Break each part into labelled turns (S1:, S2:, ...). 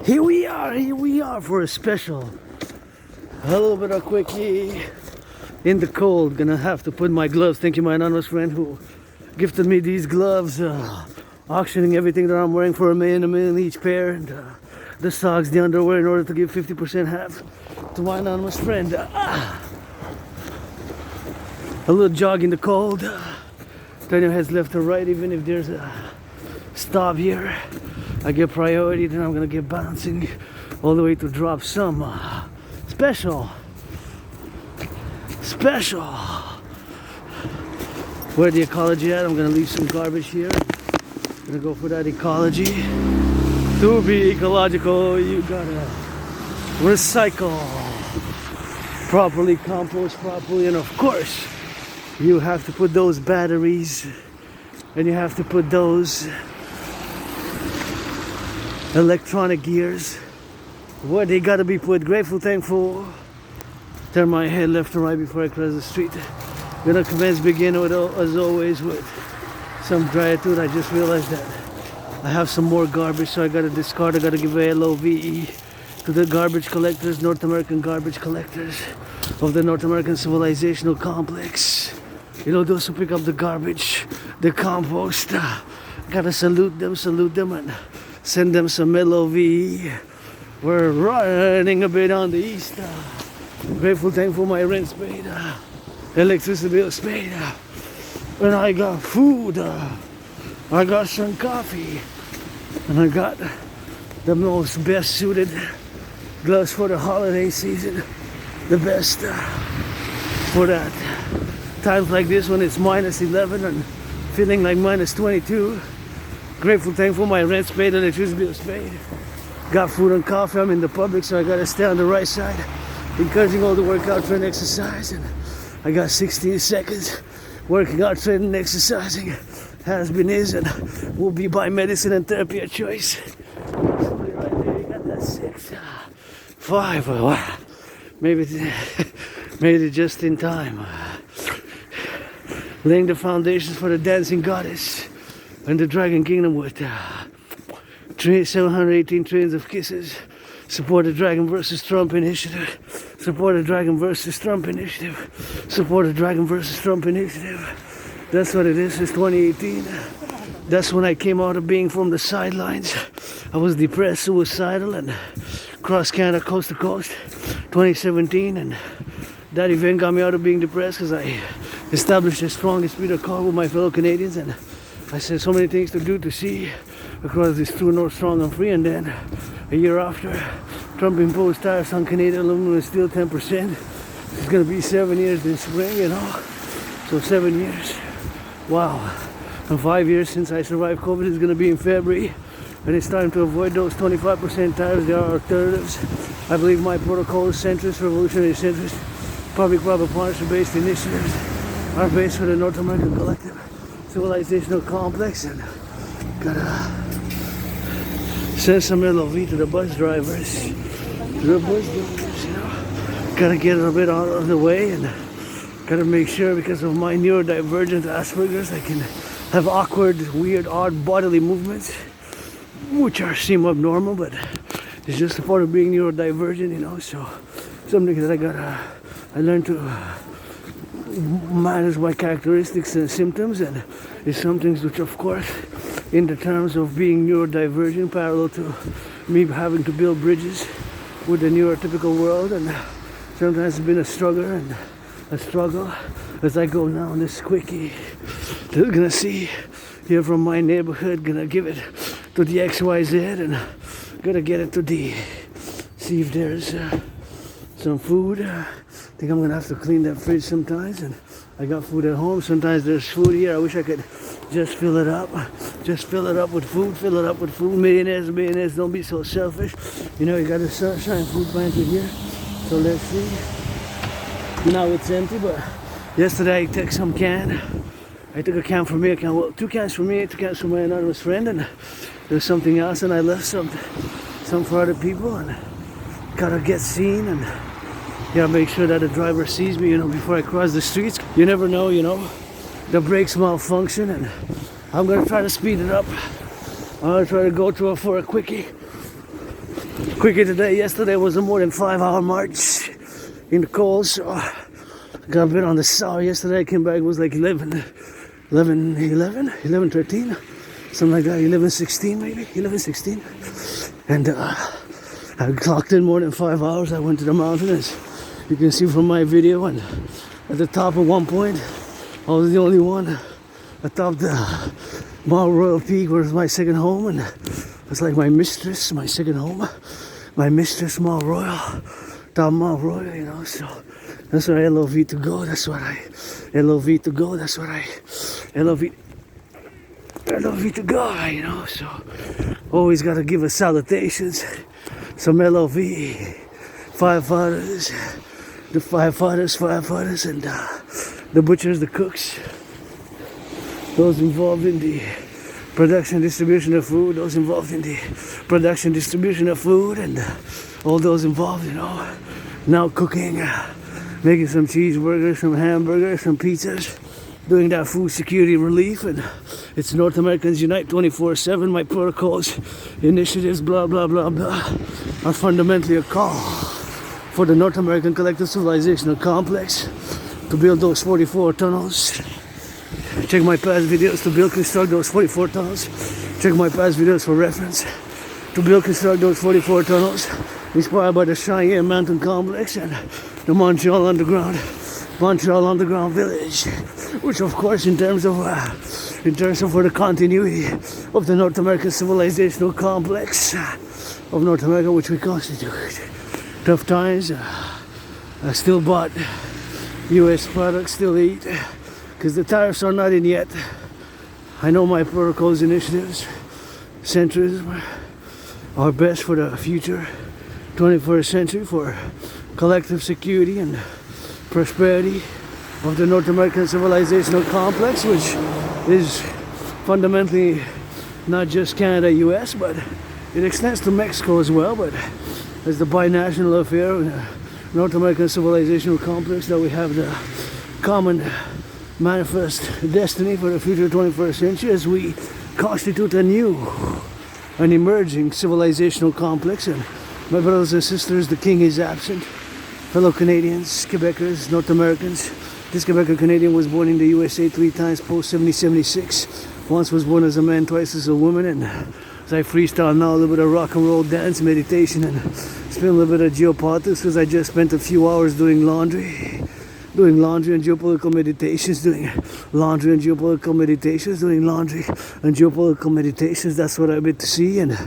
S1: Here we are for a special. A little bit of quickie in the cold. Gonna have to put my gloves. Thank you, my anonymous friend who gifted me these gloves. Auctioning everything that I'm wearing for $1 million each pair. And the socks, the underwear, in order to give 50% half to my anonymous friend. A little jog in the cold. Turn your heads left or right, even if there's a stop here. I get priority, then I'm gonna get bouncing all the way to drop some special. Where the ecology at? I'm gonna leave some garbage here. Gonna go for that ecology. To be ecological, you gotta recycle properly, compost properly, and of course, you have to put those batteries, and you have to put those electronic gears where they gotta be put. Grateful, thankful. Turn my head left and right before I cross the street. Gonna begin with, as always, with some gratitude. I just realized that I have some more garbage, so I gotta discard. I gotta give a LOVE to the garbage collectors, North American garbage collectors of the North American Civilizational Complex. You know, those who pick up the garbage, the compost. Gotta salute them, and send them some LOVE. We're running a bit on the east. Grateful, thankful, my rent's paid. Electricity bill's paid. And I got food. I got some coffee. And I got the most best suited gloves for the holiday season. The best for that. Times like this when it's minus 11 and feeling like minus 22. Grateful, thankful, my rent's paid, electricity bill's paid. Got food and coffee. I'm in the Publik, so I gotta stay on the right side. Encouraging all the workout, training, exercise. And I got 16 seconds. Working out, training, exercising. Has been, is, and will be by medicine and therapy of choice. Somebody right there, you got that 6, 5. Wow. Maybe made it just in time. Laying the foundations for the dancing goddess and the Dragon Kingdom with 718 trains of kisses. Support the Dragon versus Trump initiative. Support the Dragon versus Trump initiative. Support the Dragon versus Trump initiative. That's what it is. It's 2018. That's when I came out of being from the sidelines. I was depressed, suicidal, and cross Canada coast to coast. 2017, and that event got me out of being depressed because I established a strong esprit de corps with my fellow Canadians, and I said so many things to do, to see across this true north, strong and free. And then a year after, Trump imposed tariffs on Canadian aluminum and steel 10%. It's going to be 7 years this spring, you know. So 7 years. Wow. And 5 years since I survived COVID is going to be in February. And it's time to avoid those 25% tariffs. There are alternatives. I believe my protocol is centrist, revolutionary centrist, public-private partnership-based initiatives are based for the North American Collective Civilizational Complex. And gotta send some LOV to the bus drivers. You know. Gotta get a bit out of the way, and gotta make sure, because of my neurodivergent Asperger's, I can have awkward, weird, odd bodily movements, which seem abnormal, but it's just a part of being neurodivergent, you know. So something that I learned to manage my characteristics and symptoms, and it's something which, of course, in the terms of being neurodivergent, parallel to me having to build bridges with the neurotypical world, and sometimes it's been a struggle as I go now on this quickie. They're gonna see here from my neighborhood, gonna give it to the XYZ, and gonna get it to D. See if there's some food. I think I'm gonna have to clean that fridge sometimes, and I got food at home. Sometimes there's food here. I wish I could just fill it up. Just fill it up with food. Fill it up with food. Millionaires, don't be so selfish. You know, you got a Sunshine Food Pantry here. So let's see. Now it's empty, but yesterday I took some can. I took a can for me, well, 2 cans for me, 2 cans for my anonymous friend, and there's something else, and I left some for other people, and gotta get seen, and gotta make sure that the driver sees me, you know, before I cross the streets. You never know, you know, the brakes malfunction, and I'm gonna try to speed it up I'll try to go through it for a quickie. Quickie today. Yesterday was a more than 5-hour march in the cold, so I got a bit on the sour yesterday. I came back, it was like 11, 13, something like that, 11:16 maybe, 11:16. And I clocked in more than 5 hours. I went to the mountain, as you can see from my video, and at the top at one point, I was the only one atop the Mount Royal Peak, where was my second home, and it's like my mistress, my second home, my mistress, Mount Royal, top Mount Royal, you know, so that's what I love to go, that's what I love to go, that's what I love to go, you know, so always got to give us salutations, some LOV, firefighters, the firefighters, and the butchers, the cooks, those involved in the production, distribution of food, those involved in the production, distribution of food, and all those involved, you know, now cooking, making some cheeseburgers, some hamburgers, some pizzas, doing that food security relief. And it's North Americans Unite 24/7. My protocols, initiatives, blah, blah, blah, blah, are fundamentally a call for the North American Collective Civilizational Complex to build those 44 tunnels. Check my past videos to build, construct those 44 tunnels. Check my past videos for reference to build, construct those 44 tunnels, inspired by the Cheyenne Mountain Complex and the Montreal Underground Village, which of course in terms of for the continuity of the North American Civilizational Complex of North America, which we constitute. Tough times, I still bought US products, still eat, because the tariffs are not in yet. I know my protocols, initiatives, centrism are best for the future 21st century, for collective security and prosperity of the North American Civilizational Complex, which is fundamentally not just Canada, US, but it extends to Mexico as well. But as the binational affair in the North American Civilizational Complex, that we have the common manifest destiny for the future 21st century, as we constitute an emerging civilizational complex. And my brothers and sisters, the king is absent. Fellow Canadians, Quebecers, North Americans. This Quebecer Canadian was born in the USA 3 times post 1776. Once was born as a man, twice as a woman. And as I freestyle now, a little bit of rock and roll, dance, meditation, and spend a little bit of geopolitics, because I just spent a few hours doing laundry and geopolitical meditations, That's what I've been to see. And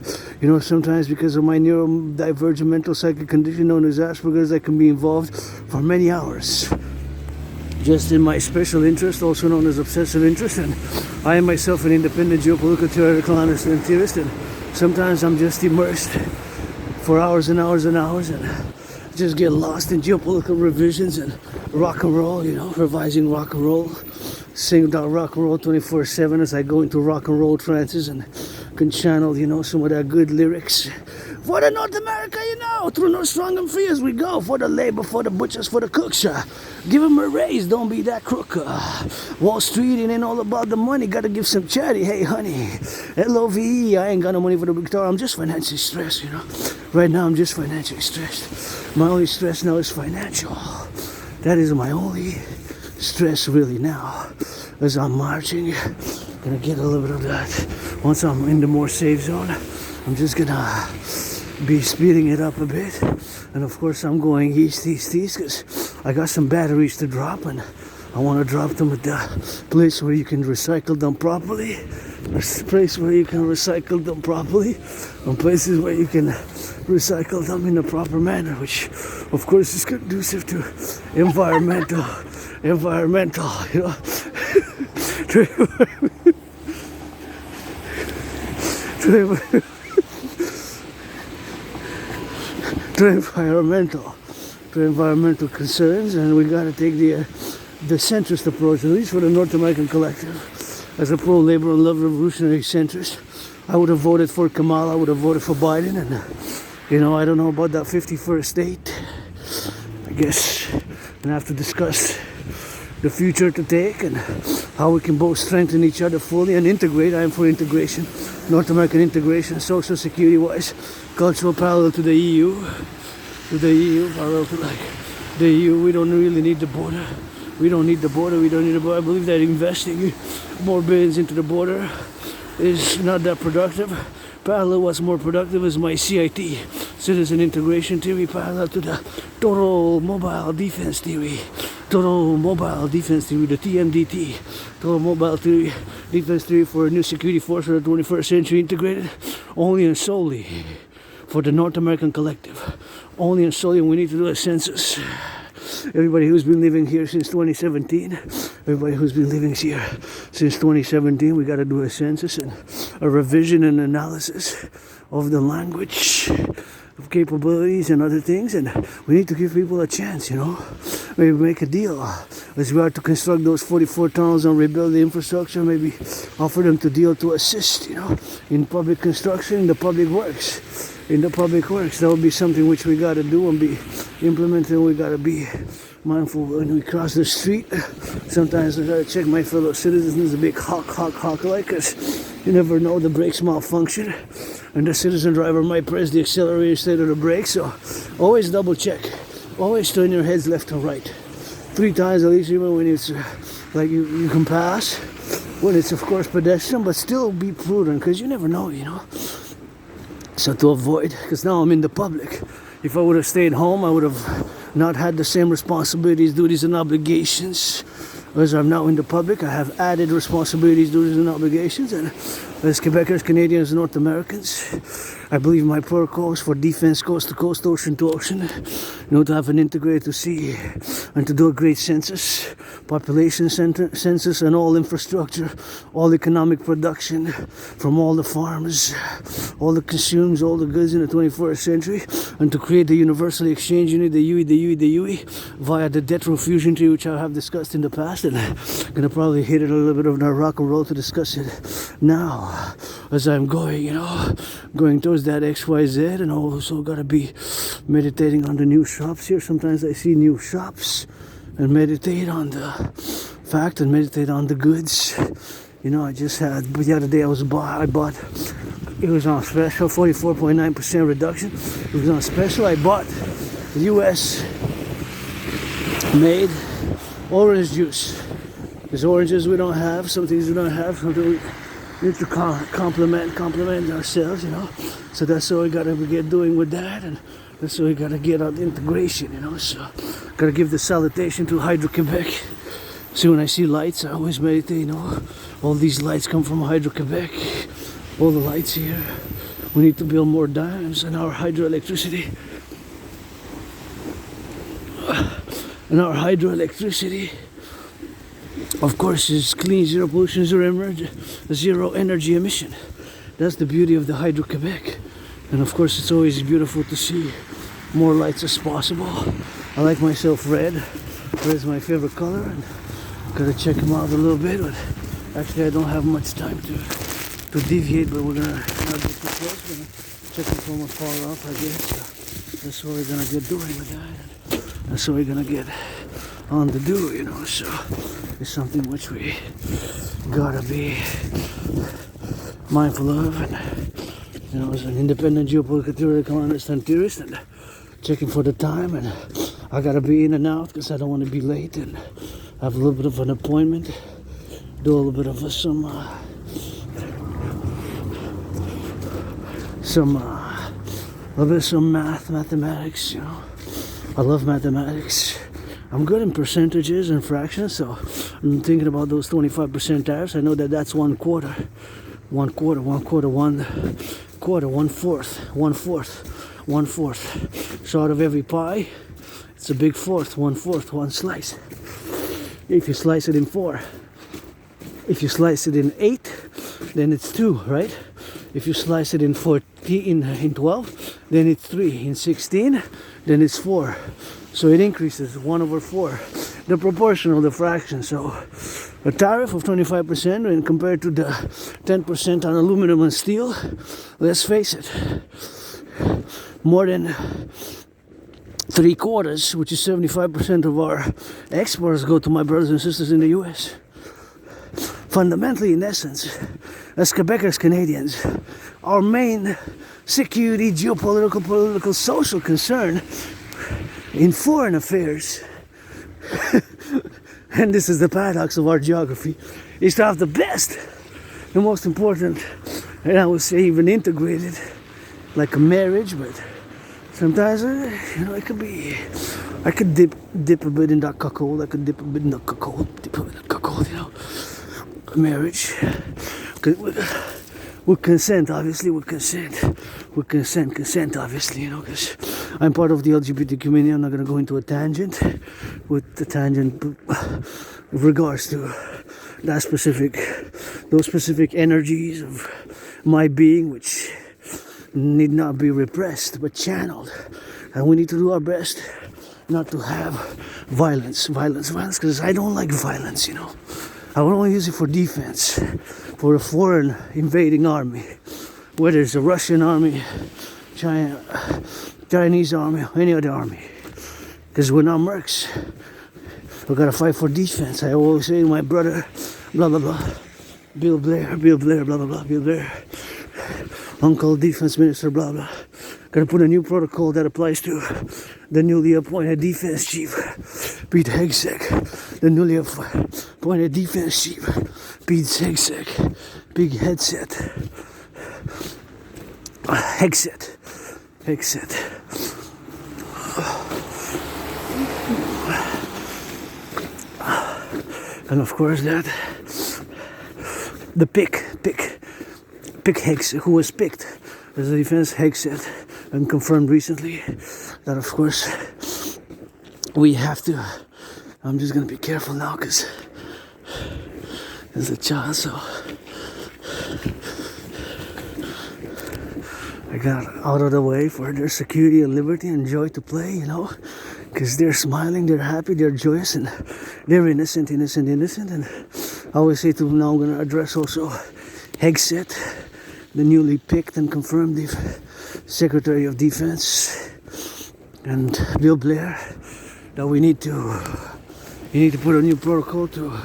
S1: you know, sometimes because of my neurodivergent mental psychic condition known as Asperger's, I can be involved for many hours just in my special interest, also known as obsessive interest. And I am myself an independent geopolitical theoretical understanding theorist, and sometimes I'm just immersed for hours and hours and hours, and just get lost in geopolitical revisions and rock and roll, you know, revising rock and roll, sing about rock and roll 24/7 as I go into rock and roll trances and can channel, you know, some of that good lyrics for the North America, you know, through no strong and free as we go, for the labor, for the butchers, for the cooks, give them a raise, don't be that crook, Wall Street, it ain't all about the money, gotta give some charity, hey honey, LOVE, I ain't got no money for the big guitar, I'm just financially stressed, you know, right now I'm just financially stressed, my only stress now is financial, that is my only stress really now, as I'm marching, gonna get a little bit of that, once I'm in the more safe zone, I'm just gonna be speeding it up a bit, and of course I'm going east, because I got some batteries to drop, and I want to drop them at the place where you can recycle them properly, and places where you can recycle them in a proper manner, which of course is conducive to environmental, you know, to environmental concerns. And we got to take the centrist approach, at least for the North American Collective. As a pro-labor and love revolutionary centrist, I would have voted for Kamala, I would have voted for Biden, and you know, I don't know about that 51st state. I guess we're gonna have to discuss the future to take and how we can both strengthen each other fully and integrate. I am for integration. North American integration, social security wise, cultural parallel to the EU, parallel to like the EU. We don't really need the border. We don't need the border. I believe that investing more billions into the border is not that productive. Parallel, what's more productive is my CIT, citizen integration theory, parallel to the total mobile defense theory, the TMDT, total mobile theory, defense theory for a new security force for the 21st century, integrated only and solely for the North American collective. Only and solely, we need to do a census. Everybody who's been living here since 2017, we got to do a census and a revision and analysis of the language, of capabilities and other things, and we need to give people a chance, maybe make a deal. As we are to construct those 44 tunnels and rebuild the infrastructure, maybe offer them to deal to assist, in public construction, in the public works. That would be something which we got to do and be implemented. We got to be mindful when we cross the street. Sometimes I got to check my fellow citizens a big honk like, because you never know, the brakes malfunction and the citizen driver might press the accelerator instead of the brake. So always double check. Always turn your heads left and right. 3 times at least, even when it's like you can pass. When it's of course pedestrian, but still be prudent, because you never know, So to avoid, because now I'm in the public. If I would have stayed home, I would have not had the same responsibilities, duties, and obligations. As I'm now in the public, I have added responsibilities, duties, and obligations. And as Quebecers, Canadians, North Americans, I believe my protocols for defense, coast to coast, ocean to ocean, to have an integrated to sea and to do a great census, population census, and all infrastructure, all economic production from all the farms, all the consumes, all the goods in the 21st century, and to create the universally exchange unit, the UE, via the debt fusion tree, which I have discussed in the past, and I'm gonna probably hit it a little bit of rock and roll to discuss it now as I'm going towards that XYZ, and also gotta be meditating on the new shops here. Sometimes I see new shops and meditate on the fact and meditate on the goods. I just had, but the other day I bought, it was on special, 44.9% reduction. It was on special. I bought US made orange juice. There's oranges we don't have, some things we don't have, something we need to complement ourselves, So that's what we gotta get doing with that, and that's what we gotta get on the integration, So gotta give the salutation to Hydro-Quebec. See, when I see lights, I always meditate, All these lights come from Hydro-Quebec. All the lights here. We need to build more dams and our hydroelectricity. Of course, is clean, zero pollution, zero energy emission. That's the beauty of the Hydro-Quebec. And of course, it's always beautiful to see more lights as possible. I like myself red. Red is my favorite color, and gotta check them out a little bit. But actually, I don't have much time to deviate, but we're gonna not get too close. We're gonna check them from afar off, I guess. So that's what we're gonna get doing with that. That's what we're gonna get on to do, So it's something which we gotta be mindful of, and as an independent geopolitical theoretical analyst and theorist, and checking for the time, and I gotta be in and out because I don't want to be late, and have a little bit of an appointment, do a little bit of some mathematics, I love mathematics. I'm good in percentages and fractions, so I'm thinking about those 25% tariffs. I know that that's one fourth. So out of every pie, it's a big fourth, one slice. If you slice it in 4, if you slice it in 8, then it's 2, right? If you slice it in 14, in 12, then it's 3. In 16, then it's 4. So it increases 1/4, the proportion of the fraction. So a tariff of 25% when compared to the 10% on aluminum and steel, let's face it, more than 3/4, which is 75% of our exports, go to my brothers and sisters in the US. Fundamentally, in essence, as Quebecers, Canadians, our main security, geopolitical, political, social concern in foreign affairs, and this is the paradox of our geography, is to have the best, the most important, and I would say even integrated, like a marriage, but sometimes, it could be, I could dip a bit in that cuckold, I could dip a bit in the cuckold, marriage, with consent, obviously, with consent, obviously, because I'm part of the LGBT community. I'm not going to go into a tangent with the tangent with regards to those specific energies of my being, which need not be repressed but channeled, and we need to do our best not to have violence, because I don't like violence, I would only use it for defense, for a foreign invading army, whether it's a Russian army, Chinese army, or any other army, because we're not mercs. We gotta fight for defense. I always say to my brother, blah blah blah, Bill Blair, blah blah blah, Bill Blair, Uncle Defense Minister, blah blah. Gotta put a new protocol that applies to the newly appointed defense chief, Pete Hegseth, the newly appointed defense chief, Pete Hegseth, big headset, Hegseth. And of course that the pick Hegseth, who was picked as a defense Hegseth and confirmed recently, that of course we have to, I'm just gonna be careful now because there's a child, so I got out of the way for their security and liberty and joy to play, because they're smiling, they're happy, they're joyous, and they're innocent. And I always say to them, now I'm going to address also Hegseth, the newly picked and confirmed Secretary of Defense, and Bill Blair, that you need to put a new protocol to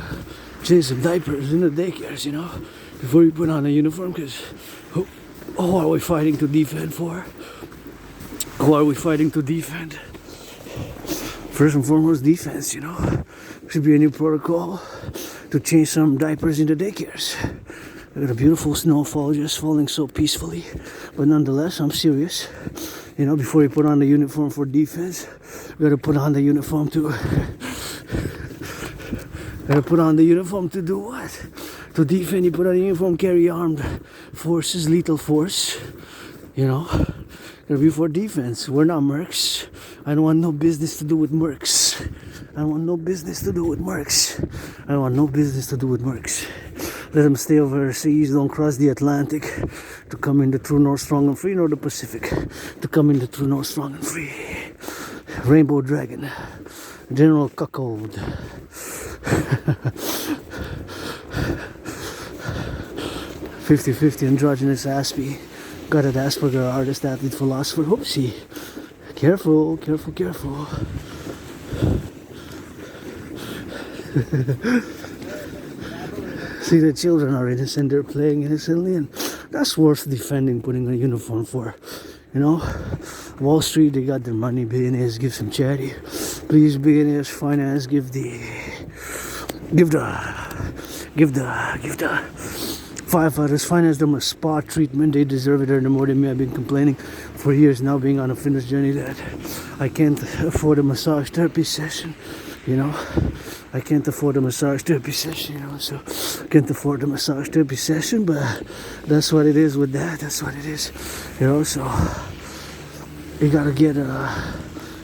S1: change some diapers in the daycares, before you put on a uniform, because who are we fighting to defend for? Who are we fighting to defend? First and foremost, defense, Should be a new protocol to change some diapers in the daycares. I got a beautiful snowfall just falling so peacefully. But nonetheless, I'm serious. Before you put on the uniform for defense, you gotta put on the uniform to do what? To defend. You put on a uniform, carry armed forces, lethal force. Gotta be for defense. We're not mercs. I don't want no business to do with mercs. Let them stay overseas. Don't cross the Atlantic to come in the true north, strong and free, nor the Pacific to come in the true north, strong and free. Rainbow Dragon, General Cuckold. 50-50 androgynous Aspie. Got an Asperger, artist, athlete, philosopher. Oopsie. Careful. See, the children are innocent, they're playing innocently, and that's worth defending, putting a uniform for. Wall Street, they got their money, billionaires give some charity. Please, billionaires, finance, give the firefighters, finance them a spa treatment. They deserve it, earn more than me. I've been complaining for years now, being on a fitness journey, that I can't afford a massage therapy session. I can't afford a massage therapy session, so can't afford a massage therapy session, but that's what it is with that. That's what it is, so you gotta get a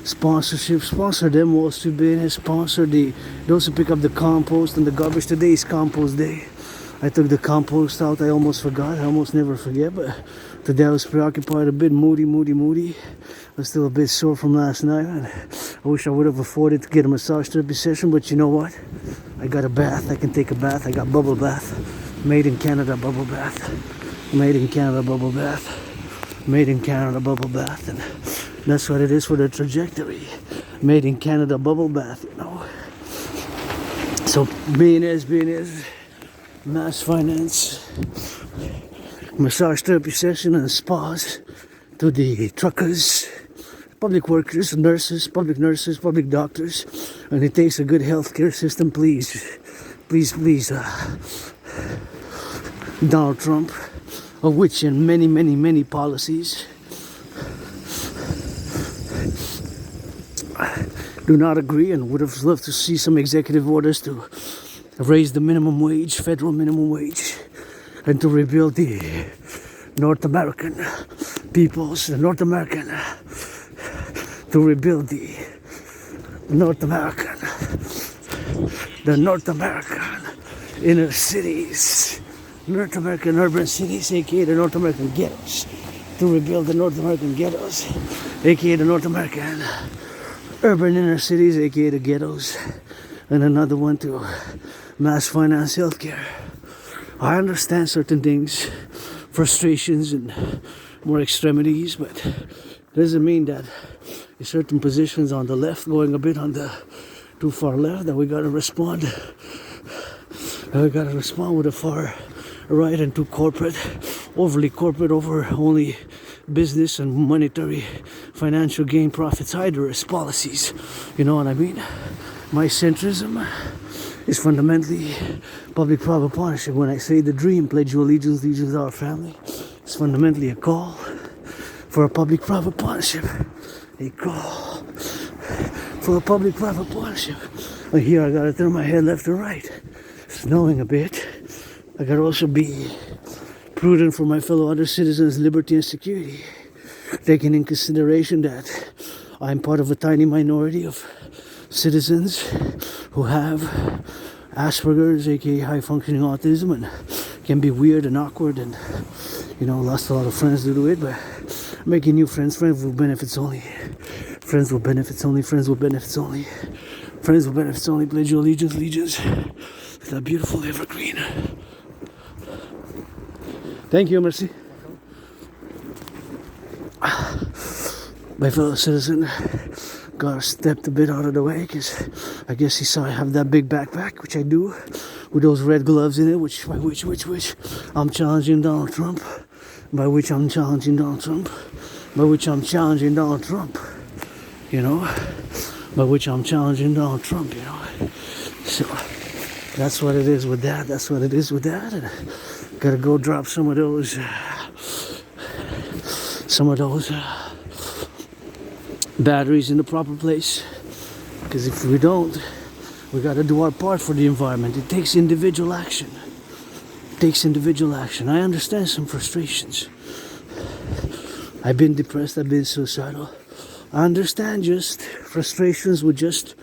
S1: sponsorship, sponsor them, Wall Street billionaires, sponsor those who pick up the compost and the garbage. Today is compost day. I took the compost out. I almost forgot. I almost never forget, but today I was preoccupied, a bit moody. I was still a bit sore from last night, and I wish I would have afforded to get a massage therapy session, but you know what? I got a bath. I can take a bath. I got bubble bath. Made in Canada bubble bath. And that's what it is for the trajectory. Made in Canada bubble bath, So billionaires, mass finance, massage therapy session and spas to the truckers, public workers, nurses, public doctors, and it takes a good healthcare system. Please, Donald Trump, of which in many policies do not agree, and would have loved to see some executive orders to raise the minimum wage, federal minimum wage, and to rebuild the North American peoples, to rebuild the North American inner cities, North American urban cities, aka the North American ghettos, to rebuild the North American ghettos, aka the North American urban inner cities, aka the ghettos, and another one to mass finance healthcare. I understand certain things, frustrations and more extremities, but it doesn't mean that in certain positions on the left, going a bit on the too far left, that we gotta respond. With a far right and too corporate, overly corporate, over only business and monetary financial gain, profits, hydrous policies. You know what I mean? My centrism is fundamentally public-private partnership. When I say the dream, pledge your allegiance to our family, it's fundamentally a call for a public-private partnership. A call for a public-private partnership. And here I gotta turn my head left and right. Snowing a bit. I gotta also be prudent for my fellow other citizens' liberty and security, taking in consideration that I'm part of a tiny minority of citizens who have Asperger's, aka high functioning autism, and can be weird and awkward, and lost a lot of friends due to it, but making new friends with benefits only, pledge your allegiance to that beautiful evergreen. Thank you, merci. My fellow citizen got stepped a bit out of the way because I guess he saw I have that big backpack, which I do, with those red gloves in it, which I'm challenging Donald Trump. So that's what it is with that. And gotta go drop some of those batteries in the proper place, because if we don't, we gotta do our part for the environment. It takes individual action. I understand some frustrations. I've been depressed, I've been suicidal. I understand just frustrations with just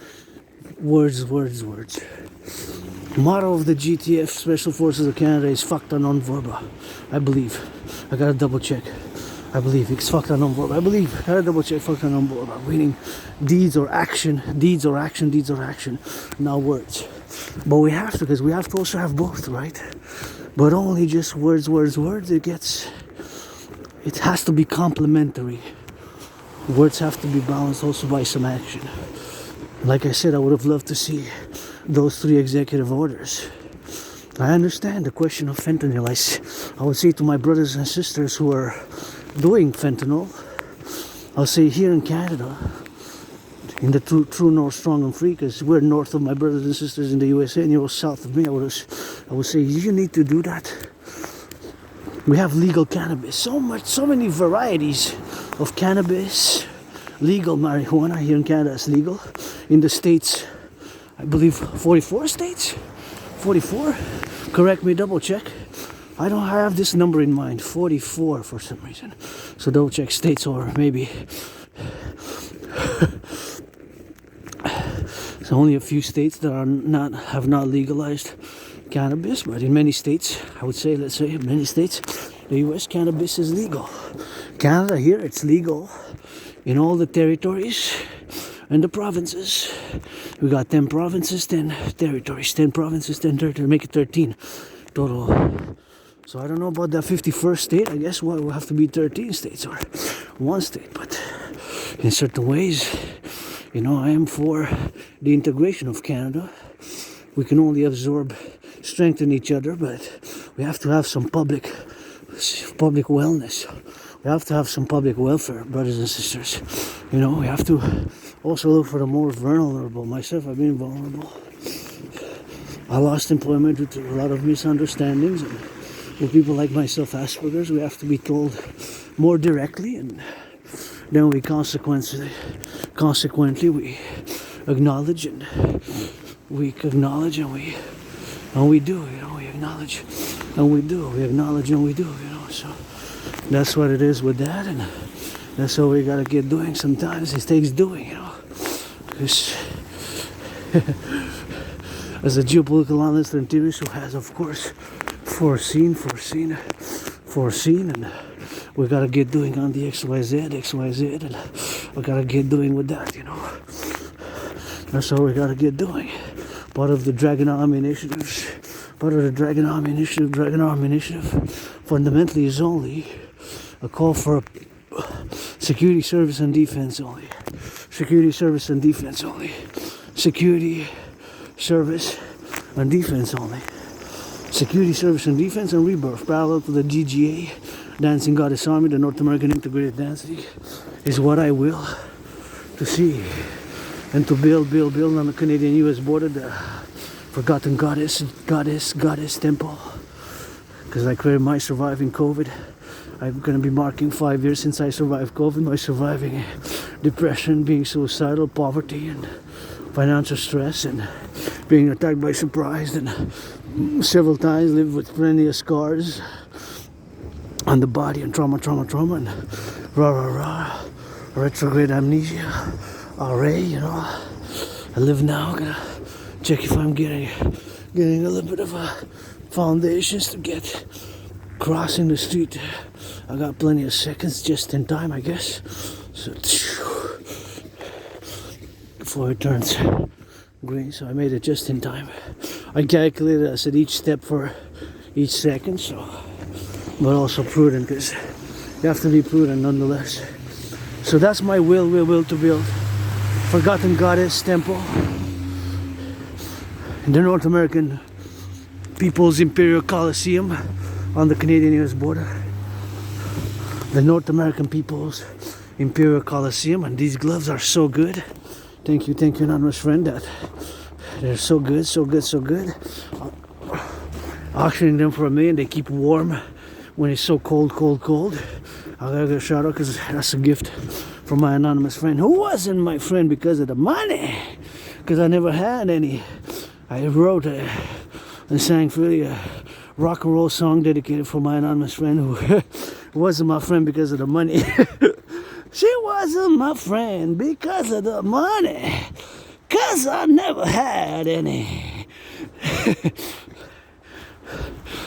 S1: words. The motto of the GTF Special Forces of Canada is "Facta non verba." I believe. I gotta double check. I believe it's "Facta non verba." I gotta double check "Facta non verba." Meaning deeds or action, not words. But we have to, because we have to also have both, right? But only just words. It has to be complementary. Words have to be balanced also by some action. Like I said, I would have loved to see those 3 executive orders. I understand the question of fentanyl. I would say to my brothers and sisters who are doing fentanyl, I'll say here in Canada, in the true north, strong and free, because we're north of my brothers and sisters in the USA and you're south of me, I would say you need to do that. We have legal cannabis, so many varieties of cannabis. Legal marijuana here in Canada is legal. In the States, I believe 44 states? 44? Correct me, double check. I have this number in mind, 44 for some reason. So double check states, or maybe so only a few states that have not legalized cannabis, but in many states, in many states, the US cannabis is legal. Canada here, it's legal in all the territories and the provinces. We got 10 provinces, 10 territories, 10 provinces, 10 territories, make it 13 total. So I don't know about that 51st state. I guess we'll have to be 13 states or 1 state, but in certain ways, I am for the integration of Canada. We can only strengthen each other, but we have to have some public public wellness. We have to have some public welfare, brothers and sisters. You know, we have to also look for the more vulnerable. Myself, I've been vulnerable. I lost employment due to a lot of misunderstandings. And with people like myself, Asperger's, we have to be told more directly, and then we consequently we acknowledge and we acknowledge and we do, you know, we acknowledge and we do, we acknowledge and we do, you know. So that's what it is with that, and that's what we gotta get doing. Sometimes it takes doing, you know, because as a geopolitical analyst and theorist who has, of course, foreseen, and we gotta get doing on the XYZ, and we gotta get doing with that, you know. That's all we gotta get doing. Part of the Dragon Army initiatives, Dragon Army initiative, fundamentally is only a call for security, service, and defense only. Security, service, and defense only. Security, service, and defense only. Security, service, and defense, and rebirth, parallel to the GGA, Dancing Goddess Army, the North American Integrated Dancing, is what I will to see and to build on the Canadian-US border, the forgotten goddess temple. Because I created my surviving COVID. I'm going to be marking 5 years since I survived COVID, my surviving depression, being suicidal, poverty, and financial stress, and being attacked by surprise, and several times lived with plenty of scars on the body, and trauma, and retrograde amnesia, RA, you know. I live now, gonna check if I'm getting a little bit of a foundations to get crossing the street. I got plenty of seconds just in time, I guess. So before it turns green, so I made it just in time. I calculated, I said each step for each second, so, but also prudent, because you have to be prudent nonetheless. So that's my will to build forgotten goddess temple in the North American People's Imperial Coliseum on the Canadian-US border. The North American People's Imperial Coliseum, and these gloves are so good. Thank you, anonymous friend. That they're so good. Auctioning them for $1 million. They keep warm when it's so cold. I gotta get a shout out because that's a gift from my anonymous friend, who wasn't my friend because of the money, because I never had any. I wrote and sang really a rock and roll song dedicated for my anonymous friend who wasn't my friend because of the money. She wasn't my friend because of the money, cause I never had any.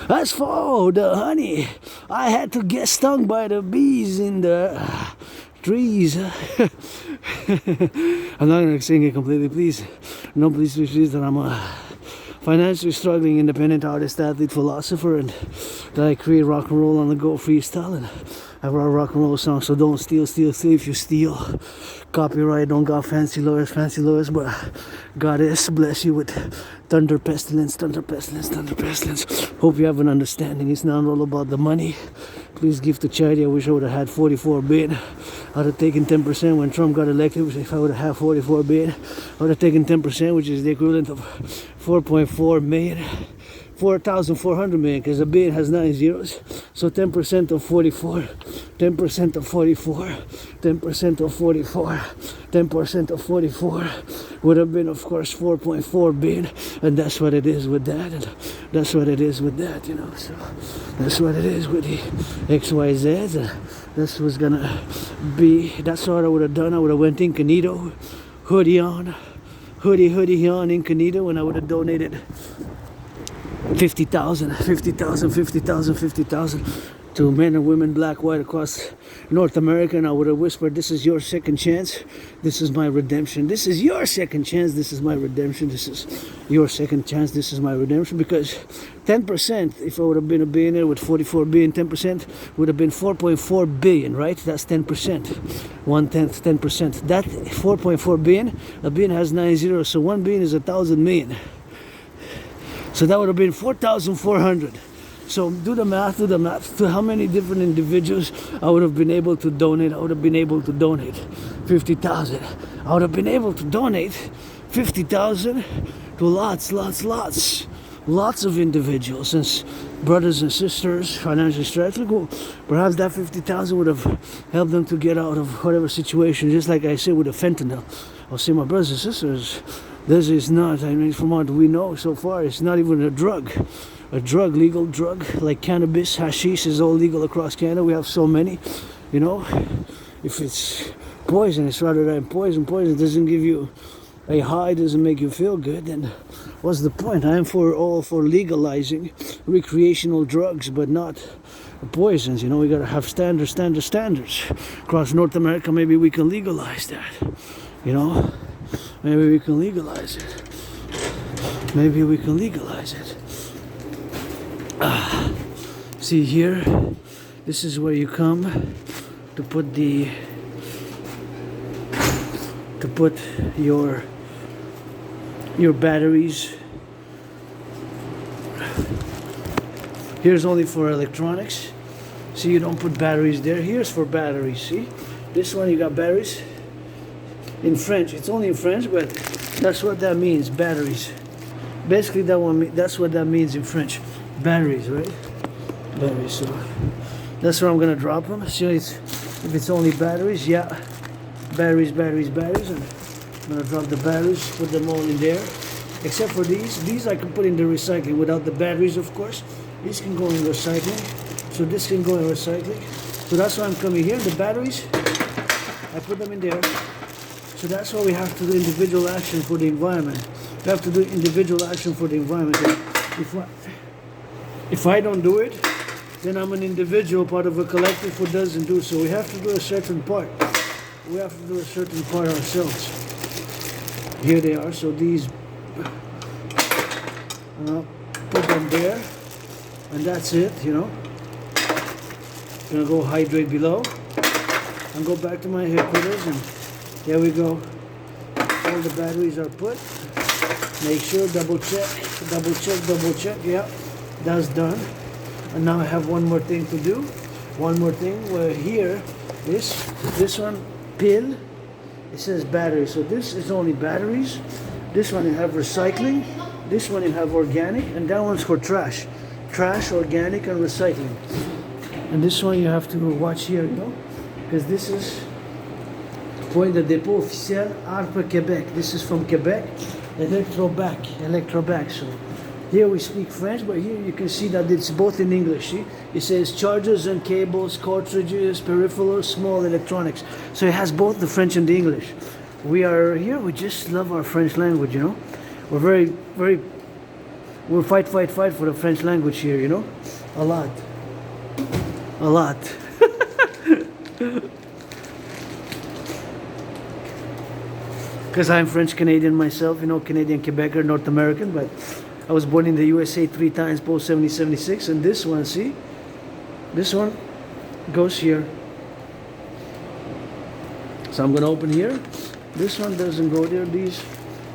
S1: As for the honey, I had to get stung by the bees in the trees. I'm not gonna sing it completely, please. No, please, that I'm a financially struggling independent artist, athlete, philosopher, and that I create rock and roll on the go freestyle, and I wrote a rock and roll song. So don't steal if you steal. Copyright, don't got fancy lawyers, but Goddess bless you with thunder pestilence. Hope you have an understanding. It's not all about the money. Please give to charity. I wish I would have had 44 billion. I would have taken 10% when Trump got elected. If I would have had 44 billion, I would have taken 10%, which is the equivalent of 4.4 million. 4,400 million, because a billion has 9 zeros. So 10% of 44, 10% of 44, 10% of 44, 10% of 44 would have been, of course, 4.4 billion. And that's what it is with that. And that's what it is with that, you know. So that's what it is with the XYZs. And this was gonna be, that's what I would have done. I would have went incognito, hoodie on incognito, and I would have donated 50,000 to men and women, black, white, across North America, and I would have whispered, this is your second chance, this is my redemption, this is your second chance, this is my redemption, this is your second chance, this is my redemption, because 10%, if I would have been a billionaire with 44 billion, 10% would have been 4.4 billion, right? That's 10%, 1/10, 10%. That 4.4 billion, a billion has 9 zeros, so 1 billion is 1,000 million. So that would have been 4,400. So do the math to how many different individuals I would have been able to donate. I would have been able to donate 50,000. I would have been able to donate 50,000 to lots of individuals and brothers and sisters, financially stressed. Perhaps that 50,000 would have helped them to get out of whatever situation. Just like I said with the fentanyl, I'll say, my brothers and sisters, this is not, I mean, from what we know so far, it's not even a drug, legal drug, like cannabis, hashish is all legal across Canada. We have so many, you know. If it's poison, it's rather than poison doesn't give you a high, doesn't make you feel good, then what's the point? I am all for legalizing recreational drugs, but not poisons. You know, we gotta have standards. Across North America, maybe we can legalize that. You know, maybe we can legalize it. See here, this is where you come to put your batteries. Here's only for electronics. See, you don't put batteries there. Here's for batteries. See, this one you got batteries in French. It's only in French, but that's what that means, batteries. Basically, that's what that means in French, batteries, right? Batteries. So that's where I'm gonna drop them. See, if it's only batteries, yeah, batteries, and I'm gonna drop the batteries, put them all in there, except for these I can put in the recycling without the batteries, of course. These can go in recycling, so this can go in recycling. So that's why I'm coming here. The batteries, I put them in there. So that's why we have to do individual action for the environment. We have to do individual action for the environment. If I don't do it, then I'm an individual part of a collective who doesn't do so. We have to do a certain part. We have to do a certain part ourselves. Here they are. So these, put them there, and that's it. You know. Gonna go hydrate below, and go back to my headquarters, and there we go. All the batteries are put. Make sure, double check. Yeah, that's done. And now I have one more thing to do. One more thing. Where here, this one, pill. It says battery. So this is only batteries. This one you have recycling. This one you have organic, and that one's for trash. Trash, organic, and recycling. And this one you have to watch here, you know, because this is point de dépôt officiel Arbre Québec. This is from Quebec. Electrobac. So here we speak French, but here you can see that it's both in English. See? It says chargers and cables, cartridges, peripherals, small electronics. So it has both the French and the English. We are here, we just love our French language, you know. We're we'll fight for the French language here, you know. A lot. Because I'm French Canadian myself, you know, Canadian Quebecer, North American, but I was born in the USA 3 times post 1776, and this one, see, this one goes here. So I'm gonna open here. This one doesn't go there.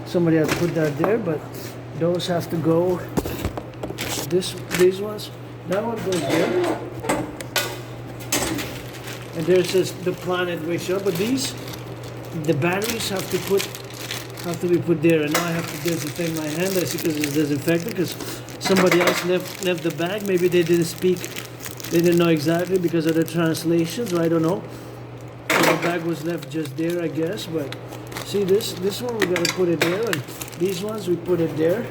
S1: Somebody has put that there, but those have to go. These ones, that one goes there, and there says the planet wakes up. But the batteries have to be put there, and now I have to disinfect my hand. I see because it's disinfected because somebody else left the bag. Maybe they didn't know exactly because of the translations, or I don't know. So the bag was left just there, I guess. But see this one, we gotta put it there, and these ones we put it there.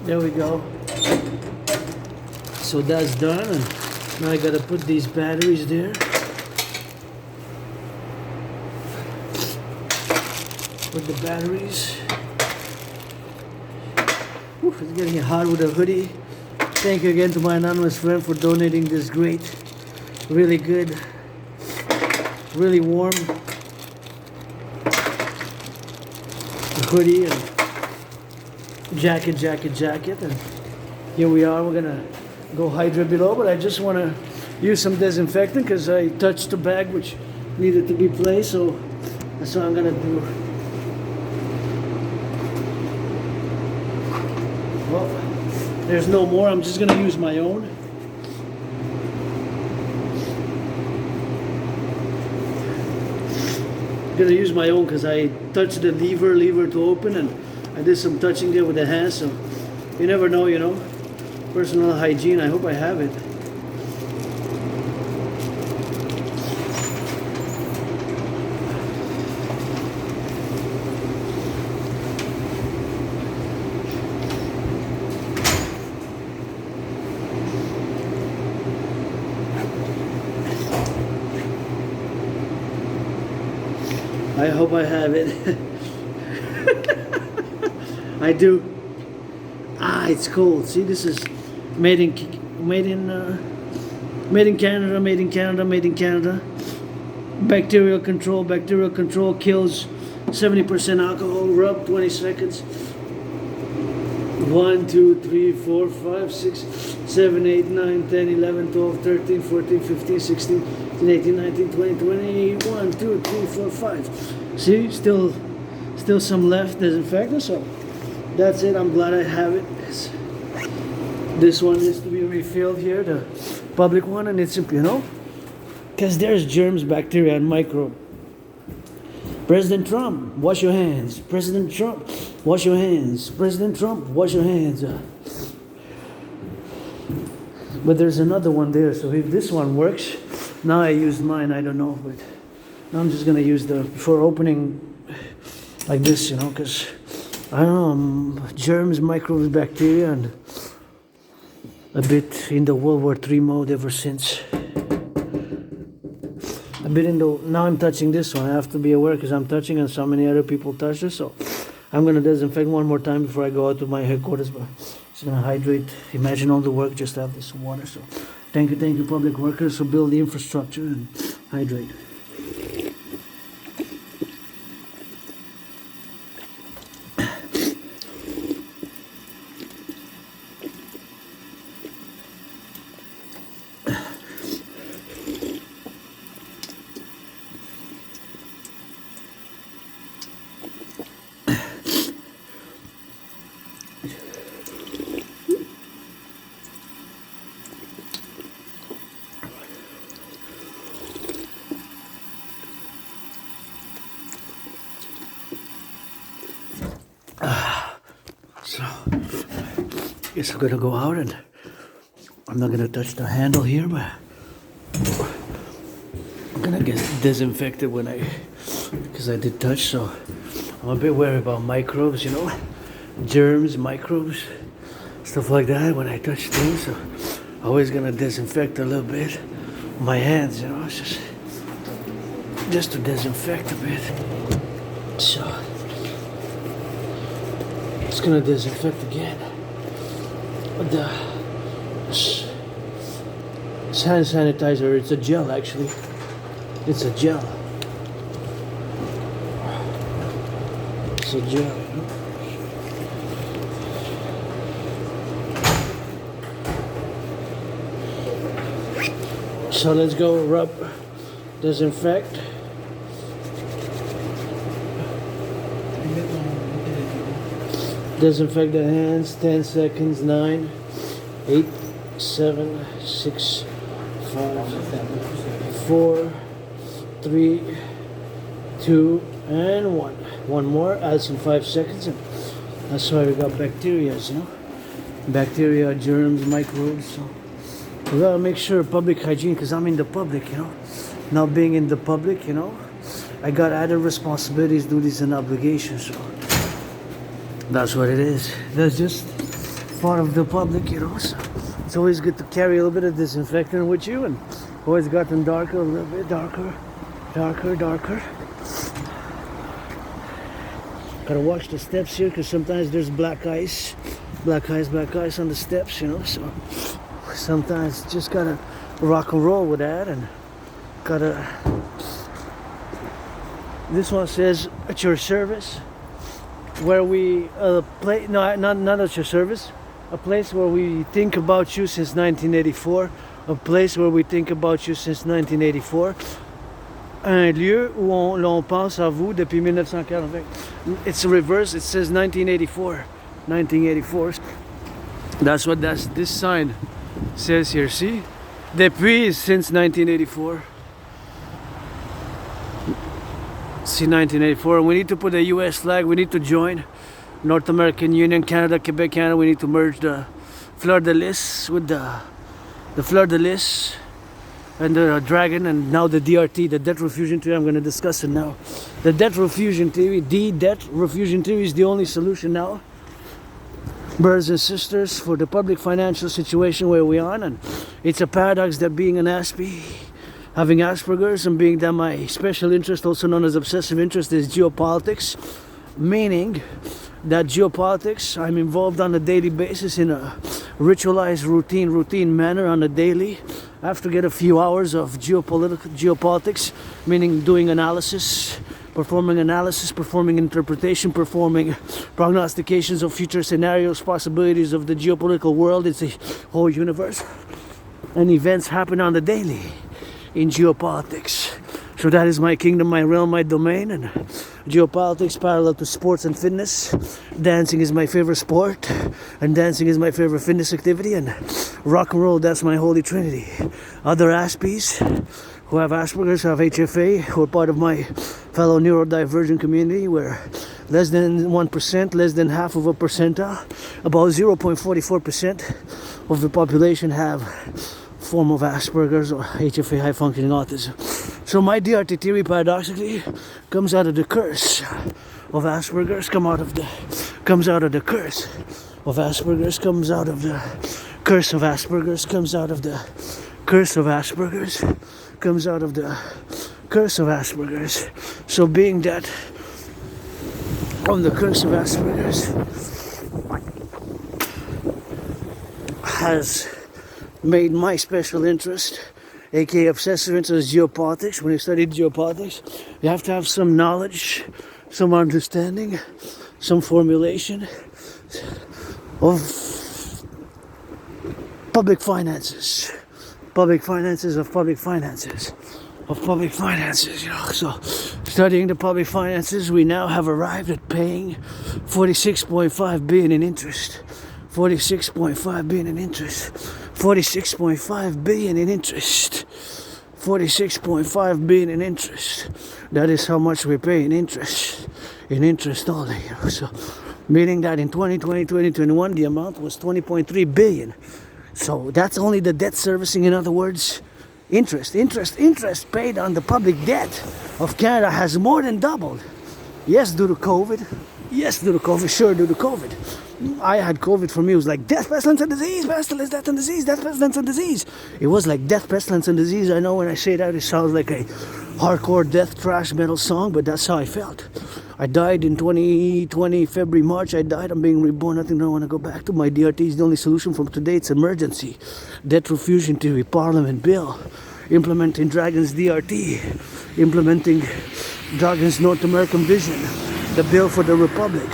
S1: There we go. So that's done, and now I gotta put these batteries there. Put the batteries. Whew, it's getting hot with a hoodie. Thank you again to my anonymous friend for donating this great really good, really warm hoodie and jacket, and here we are. We're gonna go hydrate below, but I just want to use some disinfectant because I touched the bag which needed to be placed, so that's what I'm gonna do. Well, there's no more. I'm just gonna use my own. I'm gonna use my own because I touched the lever to open, and I did some touching there with the hands, so you never know, you know. Personal hygiene, I hope I have it. I hope I have it. I do. Ah, it's cold. See, this is made in Canada. Bacterial control kills 70% alcohol. Rub 20 seconds. 1, 2, 3, 4, 5, 6, 7, 8, 9, 10, 11, 12, 13, 14, 15, 16, 17, 18, 19, 20, 21, 2, 3, 4, 5. See, still some left disinfectant, so that's it. I'm glad I have it. This one needs to be refilled here, the Publik one, and it's, you know, because there's germs, bacteria, and microbe. President Trump, wash your hands. President Trump, wash your hands. President Trump, wash your hands. But there's another one there, so if this one works, now I used mine, I don't know, but now I'm just gonna use the, before opening like this, you know, because I don't know, germs, microbes, bacteria, and a bit in the World War III mode ever since. A bit in the, now I'm touching this one. I have to be aware because I'm touching and so many other people touch this, so I'm gonna disinfect one more time before I go out to my headquarters, but just gonna hydrate. Imagine all the work just to have this water, so thank you public workers who build the infrastructure and hydrate. So, I guess I'm gonna go out and I'm not gonna touch the handle here, but I'm gonna get disinfected when because I did touch, so I'm a bit worried about microbes, you know, germs, microbes, stuff like that when I touch things, so I'm always gonna disinfect a little bit my hands, you know, it's just to disinfect a bit, so it's gonna disinfect again. The hand sanitizer, it's a gel actually. It's a gel. It's a gel. So let's go rub, disinfect. Disinfect the hands, 10 seconds, 9, 8, 7, 6, 5, 4, 3, 2, and 1. One more, add some 5 seconds. And that's why we got bacteria, you know? Bacteria, germs, microbes. So we gotta make sure public hygiene, because I'm in the public, you know? Now being in the public, you know, I got added responsibilities, duties, and obligations. So that's what it is. That's just part of the public, you know. So it's always good to carry a little bit of disinfectant with you, and always gotten darker, a little bit darker. Gotta watch the steps here, because sometimes there's black ice on the steps, you know. So sometimes just gotta rock and roll with that, and this one says at your service, where we play, no, not at your service, a place where we think about you since 1984, a place where we think about you since 1984, un lieu où l'on pense à vous depuis 1940. It's reverse, it says 1984. 1984. That's what this sign says here. See? Depuis since 1984. See, 1984. We need to put a US flag. We need to join North American Union, Canada, Quebec, Canada. We need to merge the fleur de lis with the fleur de lis and the dragon, and now the DRT, the debt refusion theory. I'm going to discuss it now. The debt refusion theory, debt refusion theory is the only solution now, brothers and sisters, for the public financial situation where we are. And it's a paradox that being an Aspie, having Asperger's, and being that my special interest, also known as obsessive interest, is geopolitics, meaning that geopolitics, I'm involved on a daily basis in a ritualized routine manner on a daily. I have to get a few hours of geopolitics, meaning doing analysis, performing interpretation, performing prognostications of future scenarios, possibilities of the geopolitical world. It's a whole universe, and events happen on the daily in geopolitics. So that is my kingdom, my realm, my domain. And geopolitics parallel to sports and fitness. Dancing is my favorite sport, and dancing is my favorite fitness activity, and rock and roll, that's my holy trinity. Other Aspies who have Asperger's, who have HFA, who are part of my fellow neurodivergent community, where less than 1%, less than half of a percentile, about 0.44% of the population have form of Asperger's or HFA, high functioning autism. So my DRT theory paradoxically comes out of the curse of Asperger's, comes out of the curse of Asperger's, comes out of the curse of Asperger's, comes out of the curse of Asperger's, comes out of the curse of Asperger's. So being that on the curse of Asperger's has made my special interest, aka obsessive interest, geopolitics. When you study geopolitics, you have to have some knowledge, some understanding, some formulation of public finances, you know. So studying the public finances, we now have arrived at paying 46.5 billion in interest. 46.5 billion in interest. 46.5 billion in interest. 46.5 billion in interest. That is how much we pay in interest. In interest only, you know. So meaning that in 2020, 2021, the amount was 20.3 billion. So that's only the debt servicing. In other words, interest paid on the public debt of Canada has more than doubled. Yes, due to COVID. Sure, due to COVID. I had COVID. For me, it was like death, pestilence, and disease. Pestilence, death, and disease. Death, pestilence, and disease. It was like death, pestilence, and disease. I know when I say that, it sounds like a hardcore death thrash metal song, but that's how I felt. I died in 2020, February, March. I died. I'm being reborn. Nothing I want to go back to. My DRT is the only solution from today. It's emergency. Debt refusion theory, Parliament bill, implementing Dragon's DRT, implementing Dragon's North American vision, the bill for the Republic,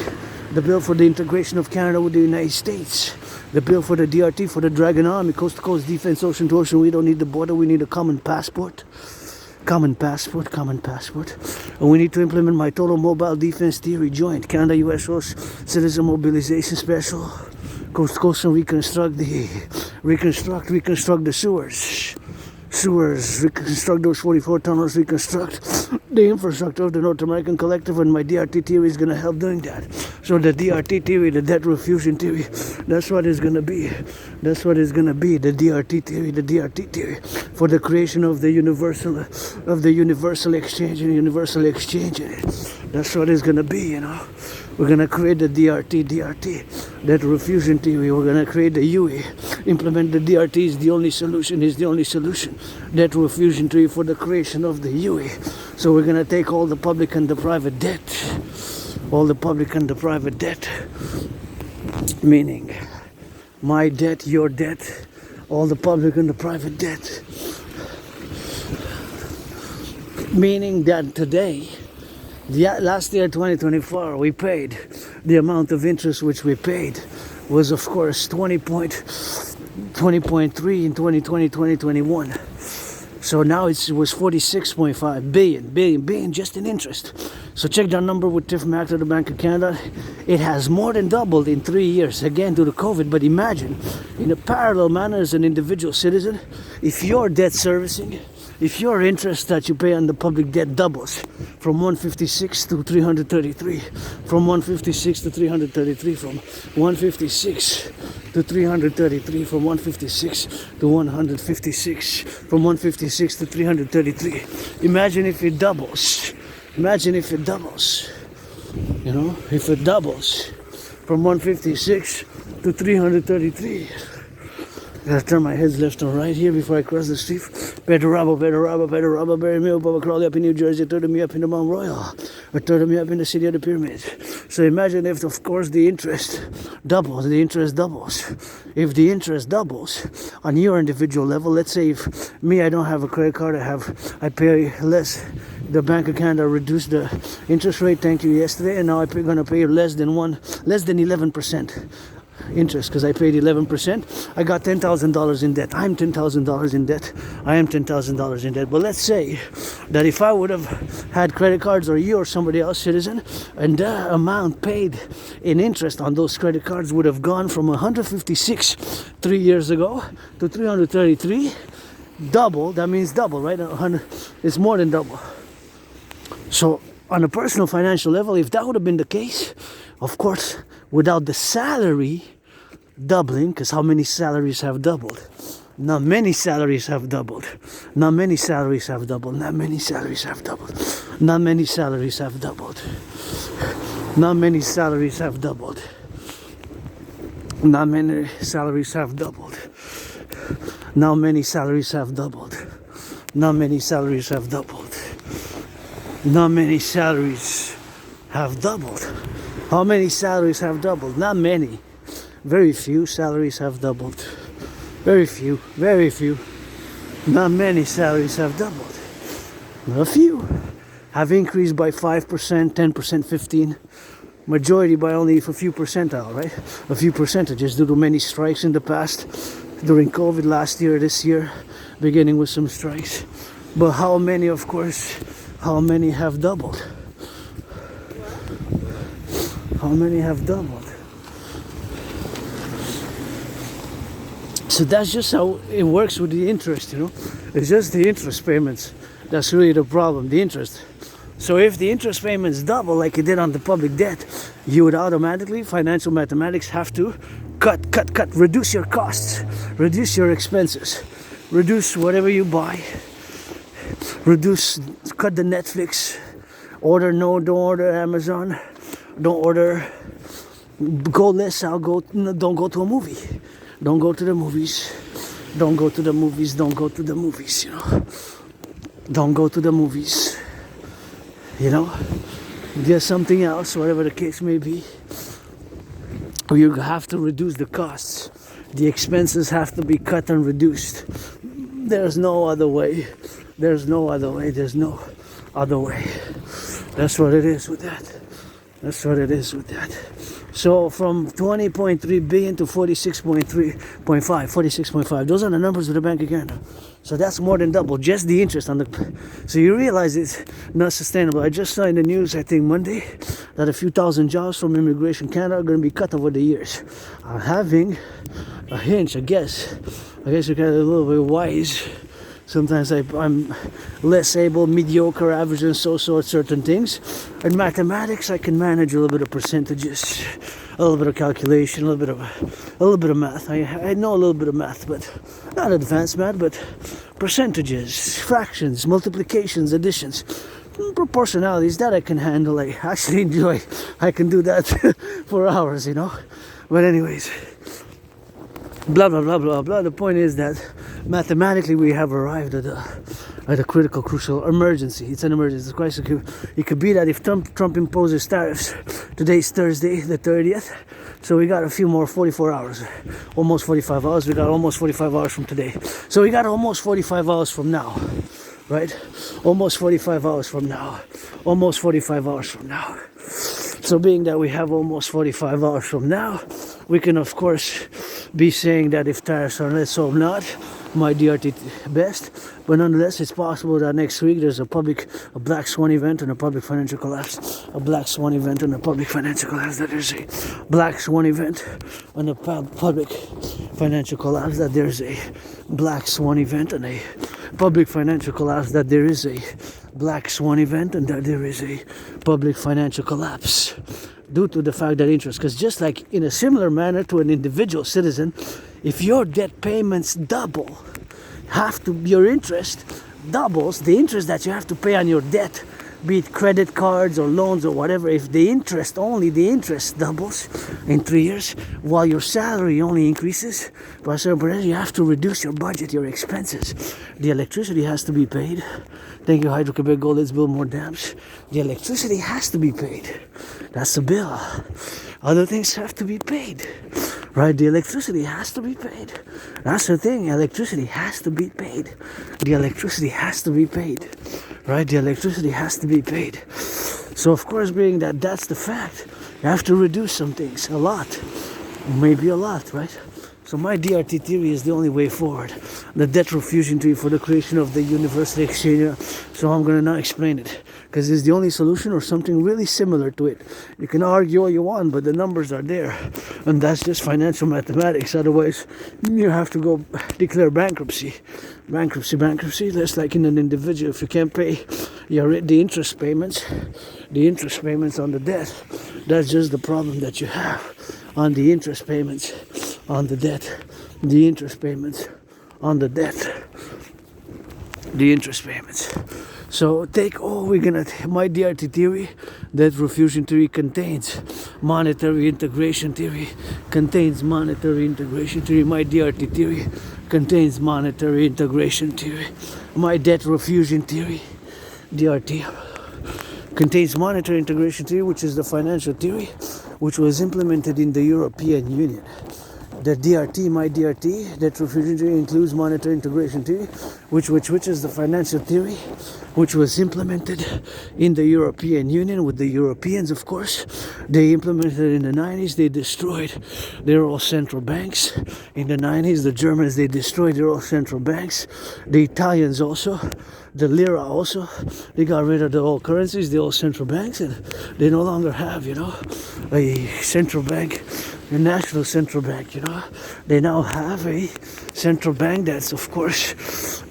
S1: the bill for the integration of Canada with the United States, the bill for the DRT, for the Dragon Army, coast to coast defense, ocean to ocean. We don't need the border, we need a common passport. And we need to implement my total mobile defense theory joint, Canada, US, citizen mobilization special, coast to coast, and reconstruct the sewers, reconstruct those 44 tunnels, reconstruct the infrastructure of the North American Collective, and my DRT theory is going to help doing that. So the DRT theory, the debt refusion theory, that's what it's going to be. The DRT theory, for the creation of the universal exchange and universal exchange. That's what it's going to be, you know. We're going to create the DRT, debt refusion theory. We're going to create the UE. Implement the DRT is the only solution, Debt refusion theory for the creation of the UE. So we're going to take all the public and the private debt. Meaning, my debt, your debt, all the public and the private debt. Meaning that today, last year 2024, we paid the amount of interest which we paid was of course 20.3 in 2020, 2021. So now it was 46.5 billion just in interest. So check that number with Tiff Mac to the Bank of Canada. It has more than doubled in 3 years, again due to COVID. But imagine, in a parallel manner as an individual citizen, if your debt servicing, if your interest that you pay on the public debt doubles from 156 to 333, from 156 to 333, from 156 to 333, from 156 to 156, from 156 to 333. Imagine if it doubles. Imagine if it doubles. You know, if it doubles from 156 to 333. I gotta turn my heads left and right here before I cross the street. Better robber, bury me up, Baba Crawley up in New Jersey, turn me up in the Mount Royal, or turn me up in the city of the pyramids. So imagine if, of course, the interest doubles. If the interest doubles on your individual level, let's say if me, I don't have a credit card, I pay less. The Bank of Canada reduced the interest rate, thank you, yesterday, and now I'm gonna pay less than 11%. Interest because I paid 11%. I got $10,000 in debt. I'm $10,000 in debt. I am $10,000 in debt. But let's say that if I would have had credit cards, or you or somebody else, citizen, and the amount paid in interest on those credit cards would have gone from 156 3 years ago to 333, double. That means double, right? 100, it's more than double. So on a personal financial level, if that would have been the case, of course, without the salary doubling, because how many salaries have doubled? Not many salaries have doubled. Not many salaries have doubled. Not many salaries have doubled. Not many salaries have doubled. Not many salaries have doubled. Not many salaries have doubled. Not many salaries have doubled. Not many salaries have doubled. Not many salaries have doubled. How many salaries have doubled? Not many. Very few salaries have doubled. Very few. Very few. Not many salaries have doubled. A few have increased by 5%, 10%, 15%. Majority by only a few percentile, right? A few percentages due to many strikes in the past, during COVID last year, this year, beginning with some strikes. But how many, of course, how many have doubled? How many have doubled? So that's just how it works with the interest, you know. It's just the interest payments that's really the problem, the interest. So if the interest payments double like it did on the public debt, you would automatically, financial mathematics, have to cut, reduce your costs, reduce your expenses, reduce whatever you buy, cut the Netflix, don't order Amazon, don't order, go less, don't go to a movie, don't go to the movies, you know, don't go to the movies, you know, get something else, whatever the case may be. You have to reduce the costs, the expenses have to be cut and reduced. There's no other way. There's no other way. That's what it is with that. So from 20.3 billion to 46.5. Those are the numbers of the Bank of Canada. So that's more than double, just the interest on the. So you realize it's not sustainable. I just saw in the news, I think Monday, that a few thousand jobs from Immigration Canada are going to be cut over the years. Having a hinge, I guess you get a little bit wise. Sometimes I'm less able, mediocre, average, and so at certain things. In mathematics, I can manage a little bit of percentages, a little bit of calculation, a little bit of math. I know a little bit of math, but not advanced math, but percentages, fractions, multiplications, additions, proportionalities that I can handle. I actually enjoy. I can do that for hours, you know. But anyways, blah blah blah blah blah. The point is that mathematically we have arrived at a critical, crucial emergency. It's an emergency. It's it could be that if Trump imposes tariffs, today's Thursday the 30th, so we got a few more 44 hours, almost 45 hours. We got almost 45 hours from today. So we got almost 45 hours from now. right? Almost 45 hours from now. Almost 45 hours from now. So being that we have almost 45 hours from now, we can of course be saying that if tariffs are, let's hope not, my DRT best, but nonetheless it's possible that next week there's a black swan event and a public financial collapse, a black swan event and a public financial collapse, that there's a black swan event and a public financial collapse, that there's a black swan event and a public financial collapse, that there is a black swan event and that there is a public financial collapse due to the fact that interest, because just like in a similar manner to an individual citizen, if your debt payments double, your interest doubles, the interest that you have to pay on your debt, be it credit cards or loans or whatever, if the interest doubles in 3 years, while your salary only increases by a certain percentage, you have to reduce your budget, your expenses. The electricity has to be paid. Thank you, Hydro-Quebec Gold, let's build more dams. The electricity has to be paid. That's the bill. Other things have to be paid. Right, the electricity has to be paid. That's the thing, electricity has to be paid. The electricity has to be paid. Right, the electricity has to be paid. So of course, being that that's the fact, you have to reduce some things, a lot. Maybe a lot, right? So my DRT theory is the only way forward. The debt refusion theory for the creation of the university exchange. So I'm going to now explain it, because it's the only solution or something really similar to it. You can argue all you want, but the numbers are there. And that's just financial mathematics. Otherwise, you have to go declare bankruptcy. Bankruptcy, just like in an individual. If you can't pay the interest payments on the debt, that's just the problem that you have on the interest payments on the debt, the interest payments on the debt, the interest payments. So my DRT theory, debt refusion theory contains monetary integration theory, my DRT theory contains monetary integration theory, my debt refusion theory, DRT, contains monetary integration theory, which is the financial theory, which was implemented in the European Union. The DRT, my DRT, debt refusion theory, includes monetary integration theory, which is the financial theory, which was implemented in the European Union with the Europeans, of course. They implemented it in the 90s. They destroyed their all central banks. In the 90s, the Germans, they destroyed their all central banks. The Italians also. The lira also. They got rid of the old currencies, the old central banks, and they no longer have, a central bank, a national central bank, They now have a central bank that's of course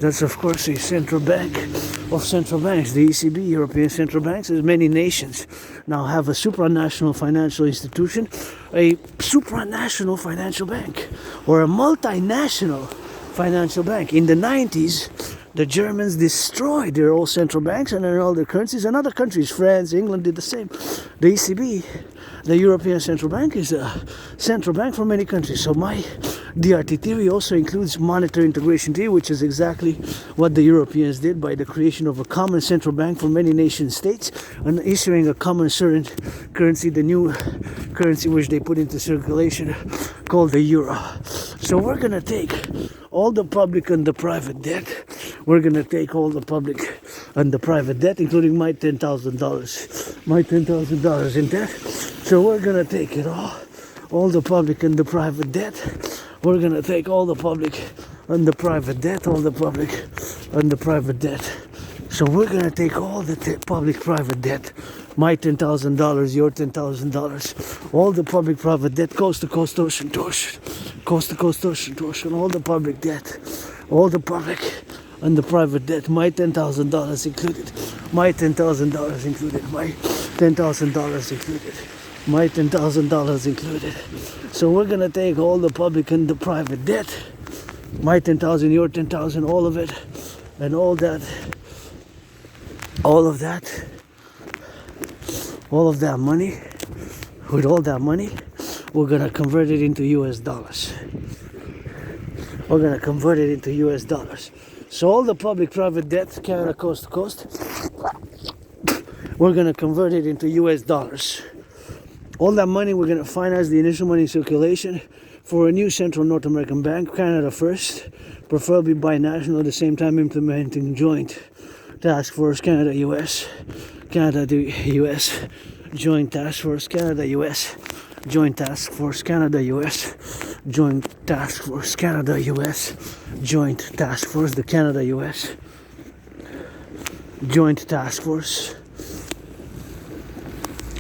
S1: a central bank of central banks. The ECB, European Central Banks, as many nations now have a supranational financial institution, a supranational financial bank, or a multinational financial bank. In the 90s, the Germans destroyed their old central banks and all their currencies, and other countries, France, England, did the same. The ECB, the European Central Bank, is a central bank for many countries. So my DRT theory also includes monetary integration theory, which is exactly what the Europeans did by the creation of a common central bank for many nation states and issuing a common currency, the new currency which they put into circulation called the euro. So we're going to take all the public and the private debt. We're going to take all the public and the private debt, including my $10,000. My $10,000 in debt. So we're going to take it all the public and the private debt. We're going to take all the public and the private debt, all the public and the private debt. So we're going to take all the public private debt, my $10,000, your $10,000, all the public private debt, coast to coast, ocean to ocean, coast to coast, ocean to ocean, all the public debt, all the public and the private debt, my $10,000 included, my $10,000 included, my $10,000 included, my $10,000 included. So we're going to take all the public and the private debt, my 10,000, your 10,000, all of it, and all of that money, with all that money, we're going to convert it into US dollars. We're going to convert it into US dollars. So all the public-private debt, Canada coast to coast, we're going to convert it into US dollars. All that money, we're going to finance the initial money circulation for a new Central North American bank, Canada first, preferably binational, at the same time implementing joint Task Force Canada-US, Canada-US, Joint Task Force Canada-US, Joint Task Force Canada-US, Joint Task Force Canada-US, Joint Task Force the Canada-US, Joint Task Force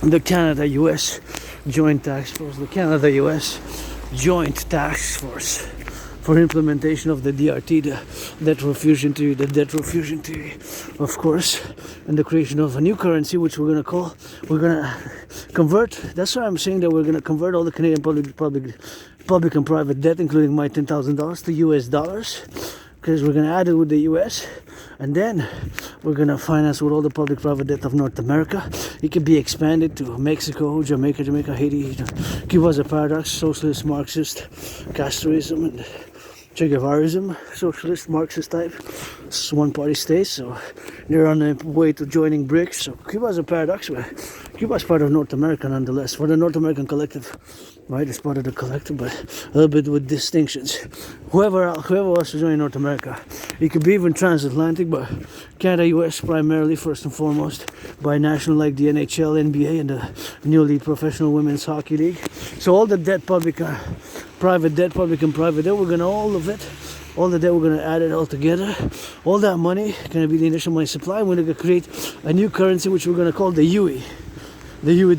S1: the Canada-US, Joint Task Force the Canada-US, Joint Task Force for implementation of the DRT, the debt refusion theory, of course, and the creation of a new currency, which we're gonna convert. That's why I'm saying that we're gonna convert all the Canadian public and private debt, including my $10,000, to US dollars, because we're gonna add it with the US, and then we're gonna finance with all the public-private debt of North America. It could be expanded to Mexico, Jamaica, Haiti. Cuba's a paradox, socialist, Marxist, Castroism, and Che Guevaraism, socialist, Marxist type. It's one-party state, so they're on the way to joining BRICS. So Cuba's a paradox, but Cuba's part of North America nonetheless. For the North American Collective, right? It's part of the Collective, but a little bit with distinctions. Whoever wants to join North America, it could be even transatlantic, but Canada, US primarily, first and foremost, binational like the NHL, NBA, and the newly professional women's hockey league. So all the debt, public and private debt, we're gonna all the debt, we're gonna add it all together. All that money gonna be the initial money supply. We're gonna create a new currency which we're gonna call the UE. The UE.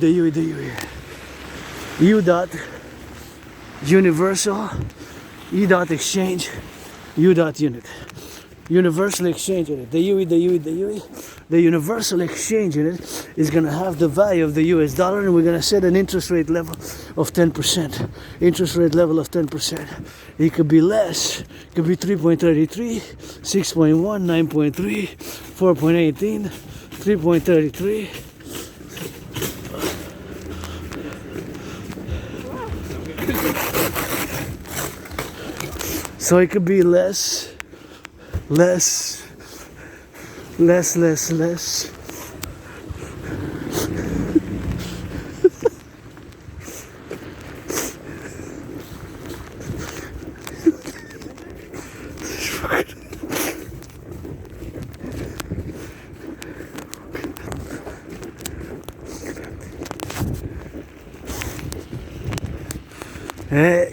S1: U dot universal, E dot exchange, U dot unit. Universal exchange unit. The UE. The universal exchange unit is going to have the value of the US dollar, and we're going to set an interest rate level of 10%. Interest rate level of 10%. It could be less. It could be 3.33, 6.1, 9.3, 4.18, 3.33. So it could be less.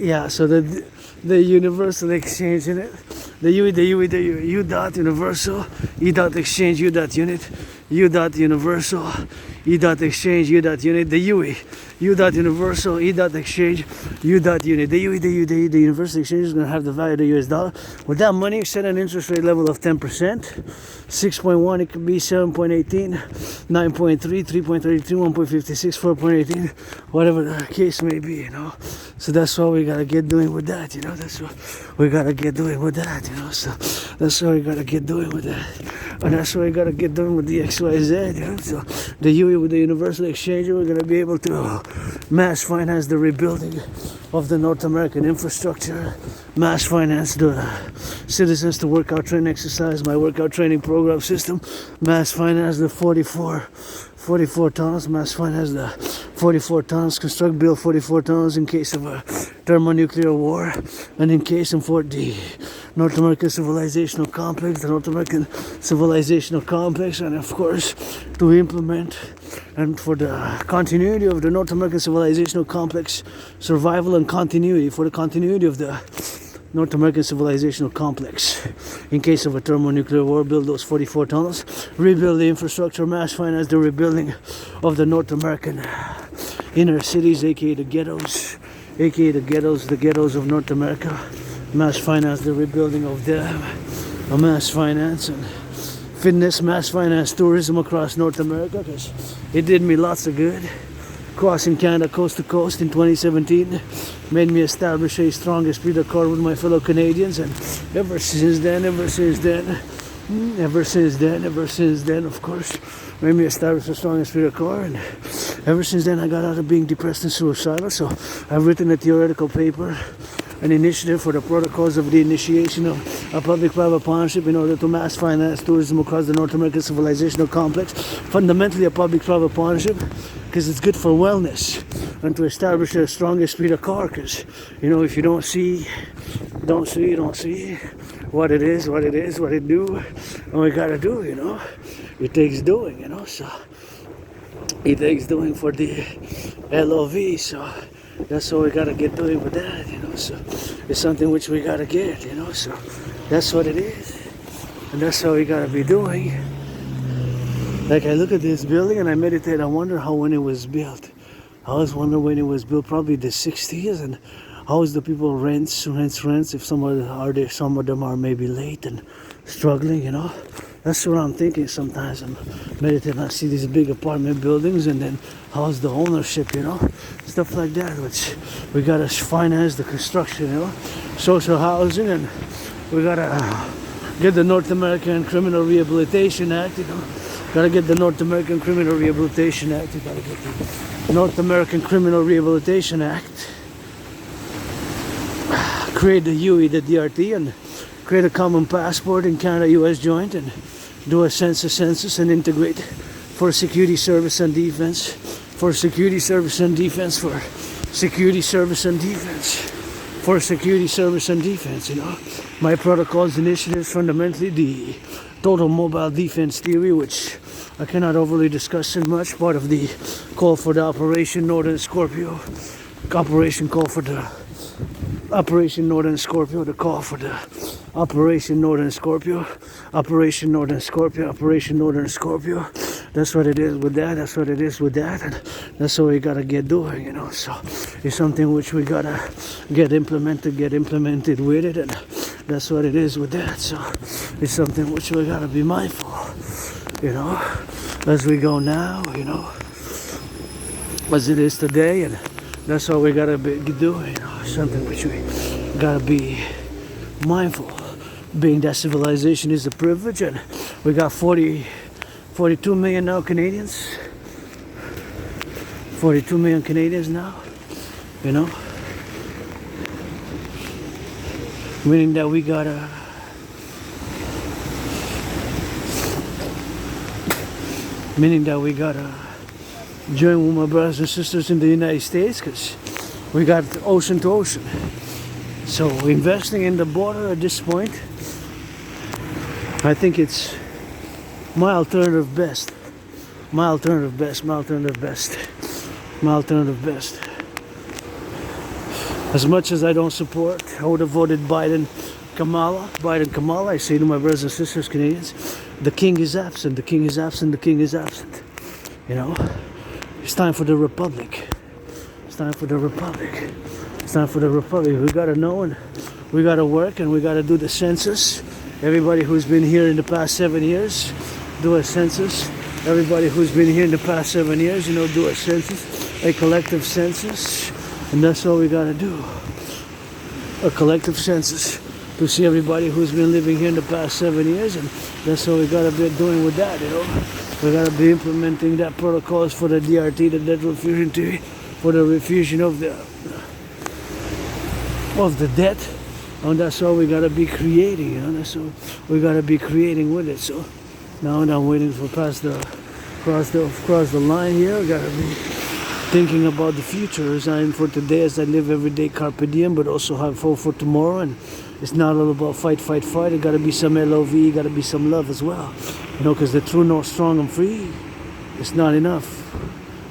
S1: Yeah, so the universal exchange in it, the U dot universal, E dot exchange, U dot unit, U dot universal, E dot exchange, U dot unit, the UE, U dot universal, E dot exchange, U dot unit. The UE, the universal exchange is going to have the value of the US dollar. With that money, set an interest rate level of 10%, 6.1, it could be 7.18, 9.3, 3.33, 1.56, 4.18, whatever the case may be, you know. So that's what we gotta get doing with that, you know. That's what we gotta get doing with that, you know. So that's what we gotta get doing with that. And that's what we gotta get doing with the XYZ, you know. So the UE with the universal exchange, we're gonna be able to mass finance the rebuilding of the North American infrastructure, mass finance the citizens to workout train exercise, my workout training program system, mass finance the 44 tons, mass finance the 44 tons, build 44 tons in case of a thermonuclear war, and in case and for the North American civilizational complex, and of course to implement and for the continuity of the North American civilizational complex, survival and continuity, for the continuity of the North American civilizational complex. In case of a thermonuclear war, build those 44 tunnels, rebuild the infrastructure, mass finance the rebuilding of the North American inner cities, aka the ghettos, the ghettos of North America, mass finance the rebuilding of them, a mass finance and fitness, mass finance tourism across North America, because it did me lots of good. Crossing Canada coast to coast in 2017 made me establish a strong esprit de corps with my fellow Canadians, and ever since then, of course, made me establish a strong esprit de corps, and ever since then I got out of being depressed and suicidal. So I've written a theoretical paper, an initiative for the protocols of the initiation of a public-private partnership in order to mass finance tourism across the North American civilizational complex. Fundamentally a public-private partnership because it's good for wellness and to establish a strong esprit de corps, because, you know, if you don't see, what it is, what it do, and we gotta do, It takes doing, so it takes doing for the LOV, so that's what we gotta get doing with that, so it's something which we gotta get, so that's what it is, and that's how we gotta be doing. Like I look at this building and I meditate, I wonder when it was built. I always wonder when it was built, probably the 60s, and how is the people rents, if some of them are maybe late and struggling, That's what I'm thinking sometimes. I'm meditating, I see these big apartment buildings, and then how's the ownership, Stuff like that, which we gotta finance the construction, social housing, and we gotta get the North American Criminal Rehabilitation Act, Gotta get the North American Criminal Rehabilitation Act. You gotta get the North American Criminal Rehabilitation Act. Create the UE, the DRT, and create a common passport in Canada-US joint, and do a census and integrate for security service and defense. For security service and defense. For security service and defense. For security service and defense. My protocols initiatives fundamentally the total mobile defense theory, which I cannot overly discuss in much. Part of the call for the Operation Northern Scorpio, Operation call for the Operation Northern Scorpio, the call for the Operation Northern Scorpio, Operation Northern Scorpio, Operation Northern Scorpio. That's what it is with that. That's what it is with that, and that's what we gotta get doing, So it's something which we gotta get implemented with it, and that's what it is with that. So it's something which we gotta be mindful, as we go now, as it is today, and that's what we gotta be doing, something which we gotta be mindful. Being that civilization is a privilege, and we got 42 million now Canadians. 42 million Canadians now, meaning that we gotta join with my brothers and sisters in the United States, because we got ocean to ocean. So investing in the border at this point, I think it's my alternative best. As much as I don't support, I would have voted Biden Kamala. I say to my brothers and sisters Canadians, the king is absent. It's time for the Republic. We gotta know, and we gotta work, and we gotta do the census. Everybody who's been here in the past 7 years, do a census. Everybody who's been here in the past 7 years, do a census, a collective census, and that's all we gotta do. A collective census to see everybody who's been living here in the past 7 years, and that's what we gotta be doing with that. We gotta be implementing that protocols for the DRT, the debt refusion theory, for the refusion of the debt, and that's all we gotta be creating. That's what we gotta be creating with it. So now I'm waiting for cross the line here. We gotta be thinking about the future, resigning for today as I live every day carpe diem, but also have hope for tomorrow. And it's not all about fight. It gotta be some LOV, gotta be some love as well. Because the true north, strong and free, it's not enough.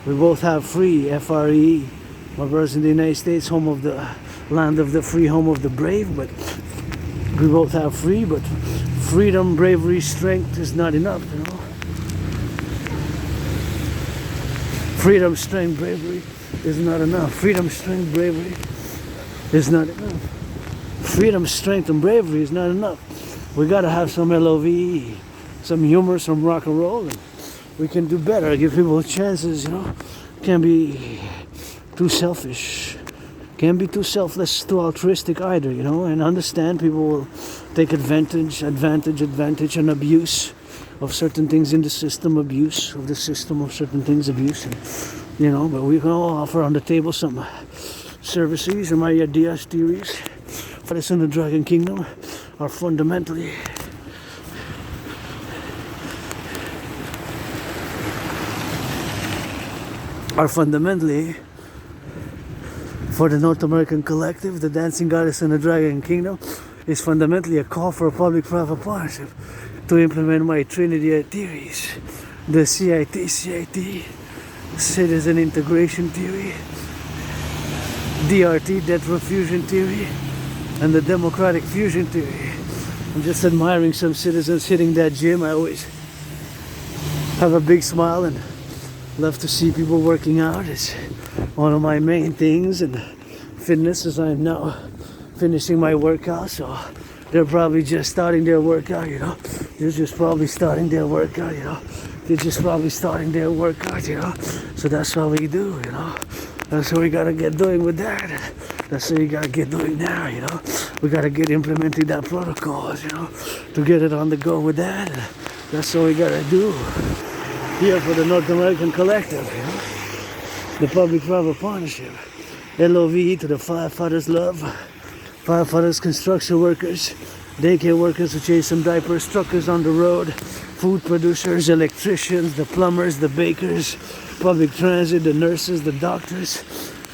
S1: We both have free, FRE. My brothers in the United States, home of the land of the free, home of the brave. But we both have free, but freedom, bravery, strength is not enough. Freedom, strength, bravery is not enough. Freedom, strength, bravery is not enough. Freedom, strength, and bravery is not enough. We gotta have some LOVE, some humor, some rock and roll, and we can do better. Give people chances, Can't be too selfish. Can't be too selfless, too altruistic either, And understand people will take advantage, and abuse of certain things in the system, abuse of the system of certain things, abuse, and, But we can all offer on the table some services or my ideas, theories for this in the Dragon Kingdom are fundamentally for the North American Collective, the Dancing Goddess in the Dragon Kingdom, is fundamentally a call for a public-private partnership to implement my Trinity theories. The CIT, Citizen Integration Theory, DRT, Debt Refusion Theory, and the Democratic Fusion Theory. I'm just admiring some citizens hitting that gym. I always have a big smile and love to see people working out. It's one of my main things in fitness, as I'm now finishing my workout. So they're probably just starting their workout, you know. They're just probably starting their workout, you know. They're just probably starting their workout, you know. So that's what we do, you know. That's what we gotta get doing with that. That's what we gotta get doing now, you know. We gotta get implementing that protocols, you know, to get it on the go with that. That's what we gotta do here for the North American Collective, you know. The public-private partnership. LOVE to the firefighters love. Firefighters, construction workers, daycare workers who chase some diapers, truckers on the road, food producers, electricians, the plumbers, the bakers, public transit, the nurses, the doctors,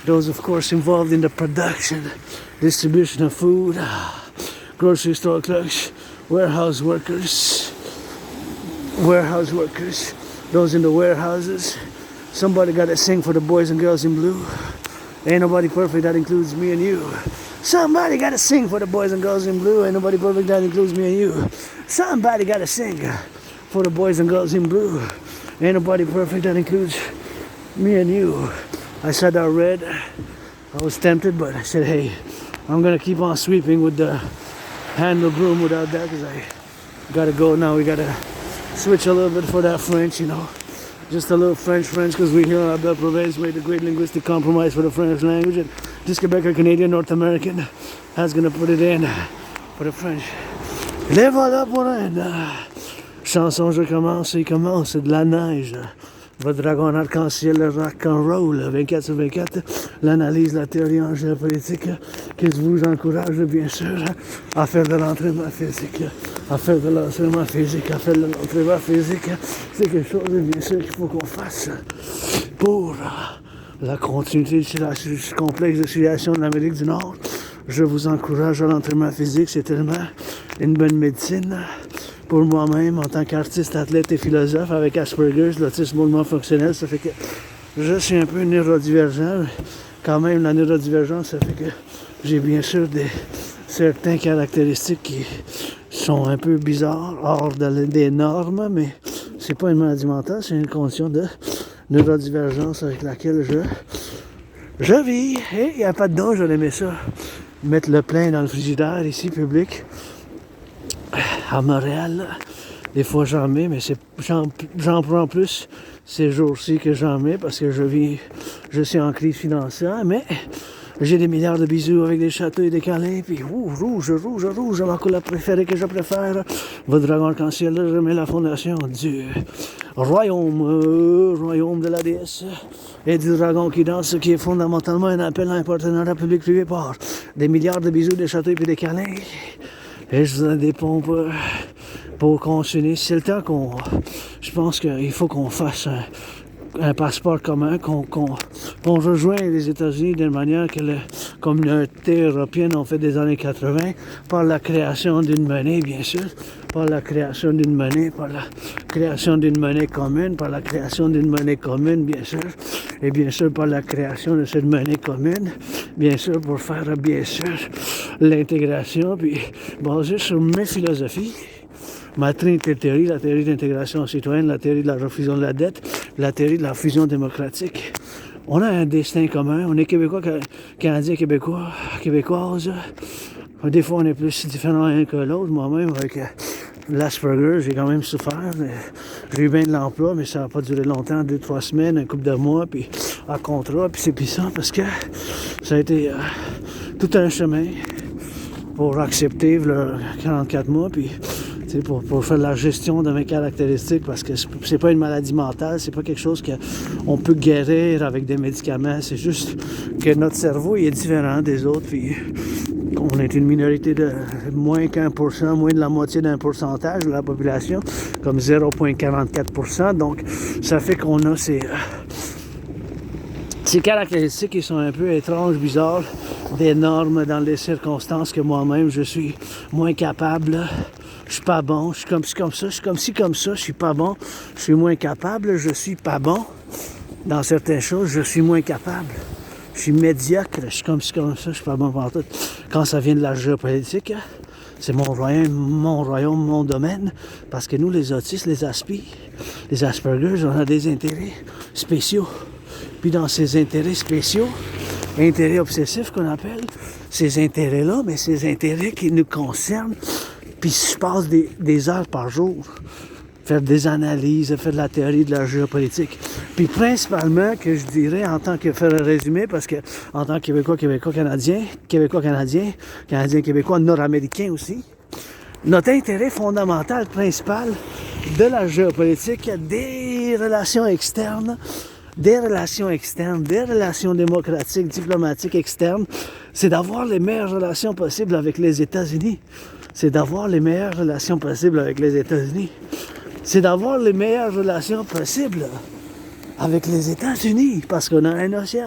S1: those of course involved in the production, distribution of food, grocery store clerks, warehouse workers, those in the warehouses. Somebody gotta sing for the boys and girls in blue. Ain't nobody perfect, that includes me and you. Somebody gotta sing for the boys and girls in blue. Ain't nobody perfect, that includes me and you. Somebody gotta sing for the boys and girls in blue. Ain't nobody perfect, that includes me and you. I said I read. I was tempted, but I said, hey, I'm gonna keep on sweeping with the handle broom without that, because I gotta go now. We gotta switch a little bit for that French, you know. Just a little French, because we here in Abel Province made a great linguistic compromise for the French language. And this Quebec, Canadian, North American, is gonna put it in for the French. Les voilà pour un chanson, je commence, il commence, c'est de la neige. Votre dragon arc-en-ciel, le rock'n'roll, 24/24, l'analyse, la théorie en géopolitique, que je vous encourage bien sûr à faire de l'entraînement physique, à faire de l'entraînement physique, à faire de l'entraînement physique. C'est quelque chose bien sûr qu'il faut qu'on fasse pour la continuité de la complexe de civilisation de l'Amérique du Nord. Je vous encourage à l'entraînement physique, c'est tellement une bonne médecine. Pour moi-même, en tant qu'artiste, athlète et philosophe, avec Asperger's, l'autisme mouvement fonctionnel, ça fait que je suis un peu neurodivergent. Quand même, la neurodivergence, ça fait que j'ai bien sûr certaines caractéristiques qui sont un peu bizarres, hors des normes, mais c'est pas une maladie mentale, c'est une condition de neurodivergence avec laquelle je vis. Et il n'y a pas de don, j'aurais aimé ça. Mettre le plein dans le frigidaire ici, public. À Montréal, des fois j'en mets, mais j'en prends plus ces jours-ci que j'en mets parce que je suis en crise financière, mais j'ai des milliards de bisous avec des châteaux et des câlins, puis rouge, ma couleur préférée que je préfère, votre dragon arc-en-ciel, je mets la fondation du royaume de la déesse et du dragon qui danse, qui est fondamentalement un appel à un partenariat public-privé par des milliards de bisous, des châteaux et des câlins. Et je vous donne des pompes pour qu'on s'unisse. C'est le temps je pense qu'il faut qu'on fasse un passeport commun, qu'on rejoigne les États-Unis d'une manière que la communauté européenne a fait des années 80, par la création d'une monnaie, bien sûr, par la création d'une monnaie, par la création d'une monnaie commune, par la création d'une monnaie commune, bien sûr, et bien sûr par la création de cette monnaie commune, bien sûr pour faire, bien sûr, l'intégration, puis basée sur mes philosophies, ma trinité de théorie, la théorie d'intégration citoyenne, la théorie de la refusion de la dette, la théorie de la fusion démocratique. On a un destin commun, on est Québécois, Canadiens, Québécoises. Des fois, on est plus différents l'un que l'autre. Moi-même, avec l'Asperger, j'ai quand même souffert. J'ai eu bien de l'emploi, mais ça n'a pas duré longtemps, 2-3 semaines, un couple de mois, puis à contrat, puis c'est ça, parce que ça a été tout un chemin pour accepter le 44 mois, puis pour faire la gestion de mes caractéristiques, parce que c'est pas une maladie mentale, c'est pas quelque chose qu'on peut guérir avec des médicaments, c'est juste que notre cerveau il est différent des autres, puis on est une minorité de moins qu'1%, moins de la moitié d'un pourcentage de la population, comme 0,44%, donc ça fait qu'on a ces caractéristiques qui sont un peu étranges, bizarres, des normes dans les circonstances que moi-même je suis moins capable. Je suis pas bon, je suis comme ci, comme ça, je suis comme ci, comme ça, je suis pas bon, je suis moins capable, je suis pas bon. Dans certaines choses, je suis moins capable. Je suis médiocre, je suis comme ci, comme ça, je suis pas bon pour tout. Quand ça vient de la géopolitique, c'est mon royaume, mon domaine. Parce que nous, les autistes, les Aspergers, on a des intérêts spéciaux. Puis dans ces intérêts spéciaux, intérêts obsessifs qu'on appelle, ces intérêts-là, mais ces intérêts qui nous concernent, puis je passe des heures par jour, faire des analyses, faire de la théorie de la géopolitique. Puis principalement, que je dirais, en tant que faire un résumé, parce que en tant que Québécois, Canadien, Québécois, Nord-Américain aussi, notre intérêt fondamental, principal de la géopolitique, des relations externes, des relations démocratiques, diplomatiques externes, c'est d'avoir les meilleures relations possibles avec les États-Unis. C'est d'avoir les meilleures relations possibles avec les États-Unis. C'est d'avoir les meilleures relations possibles avec les États-Unis, parce qu'on a un océan.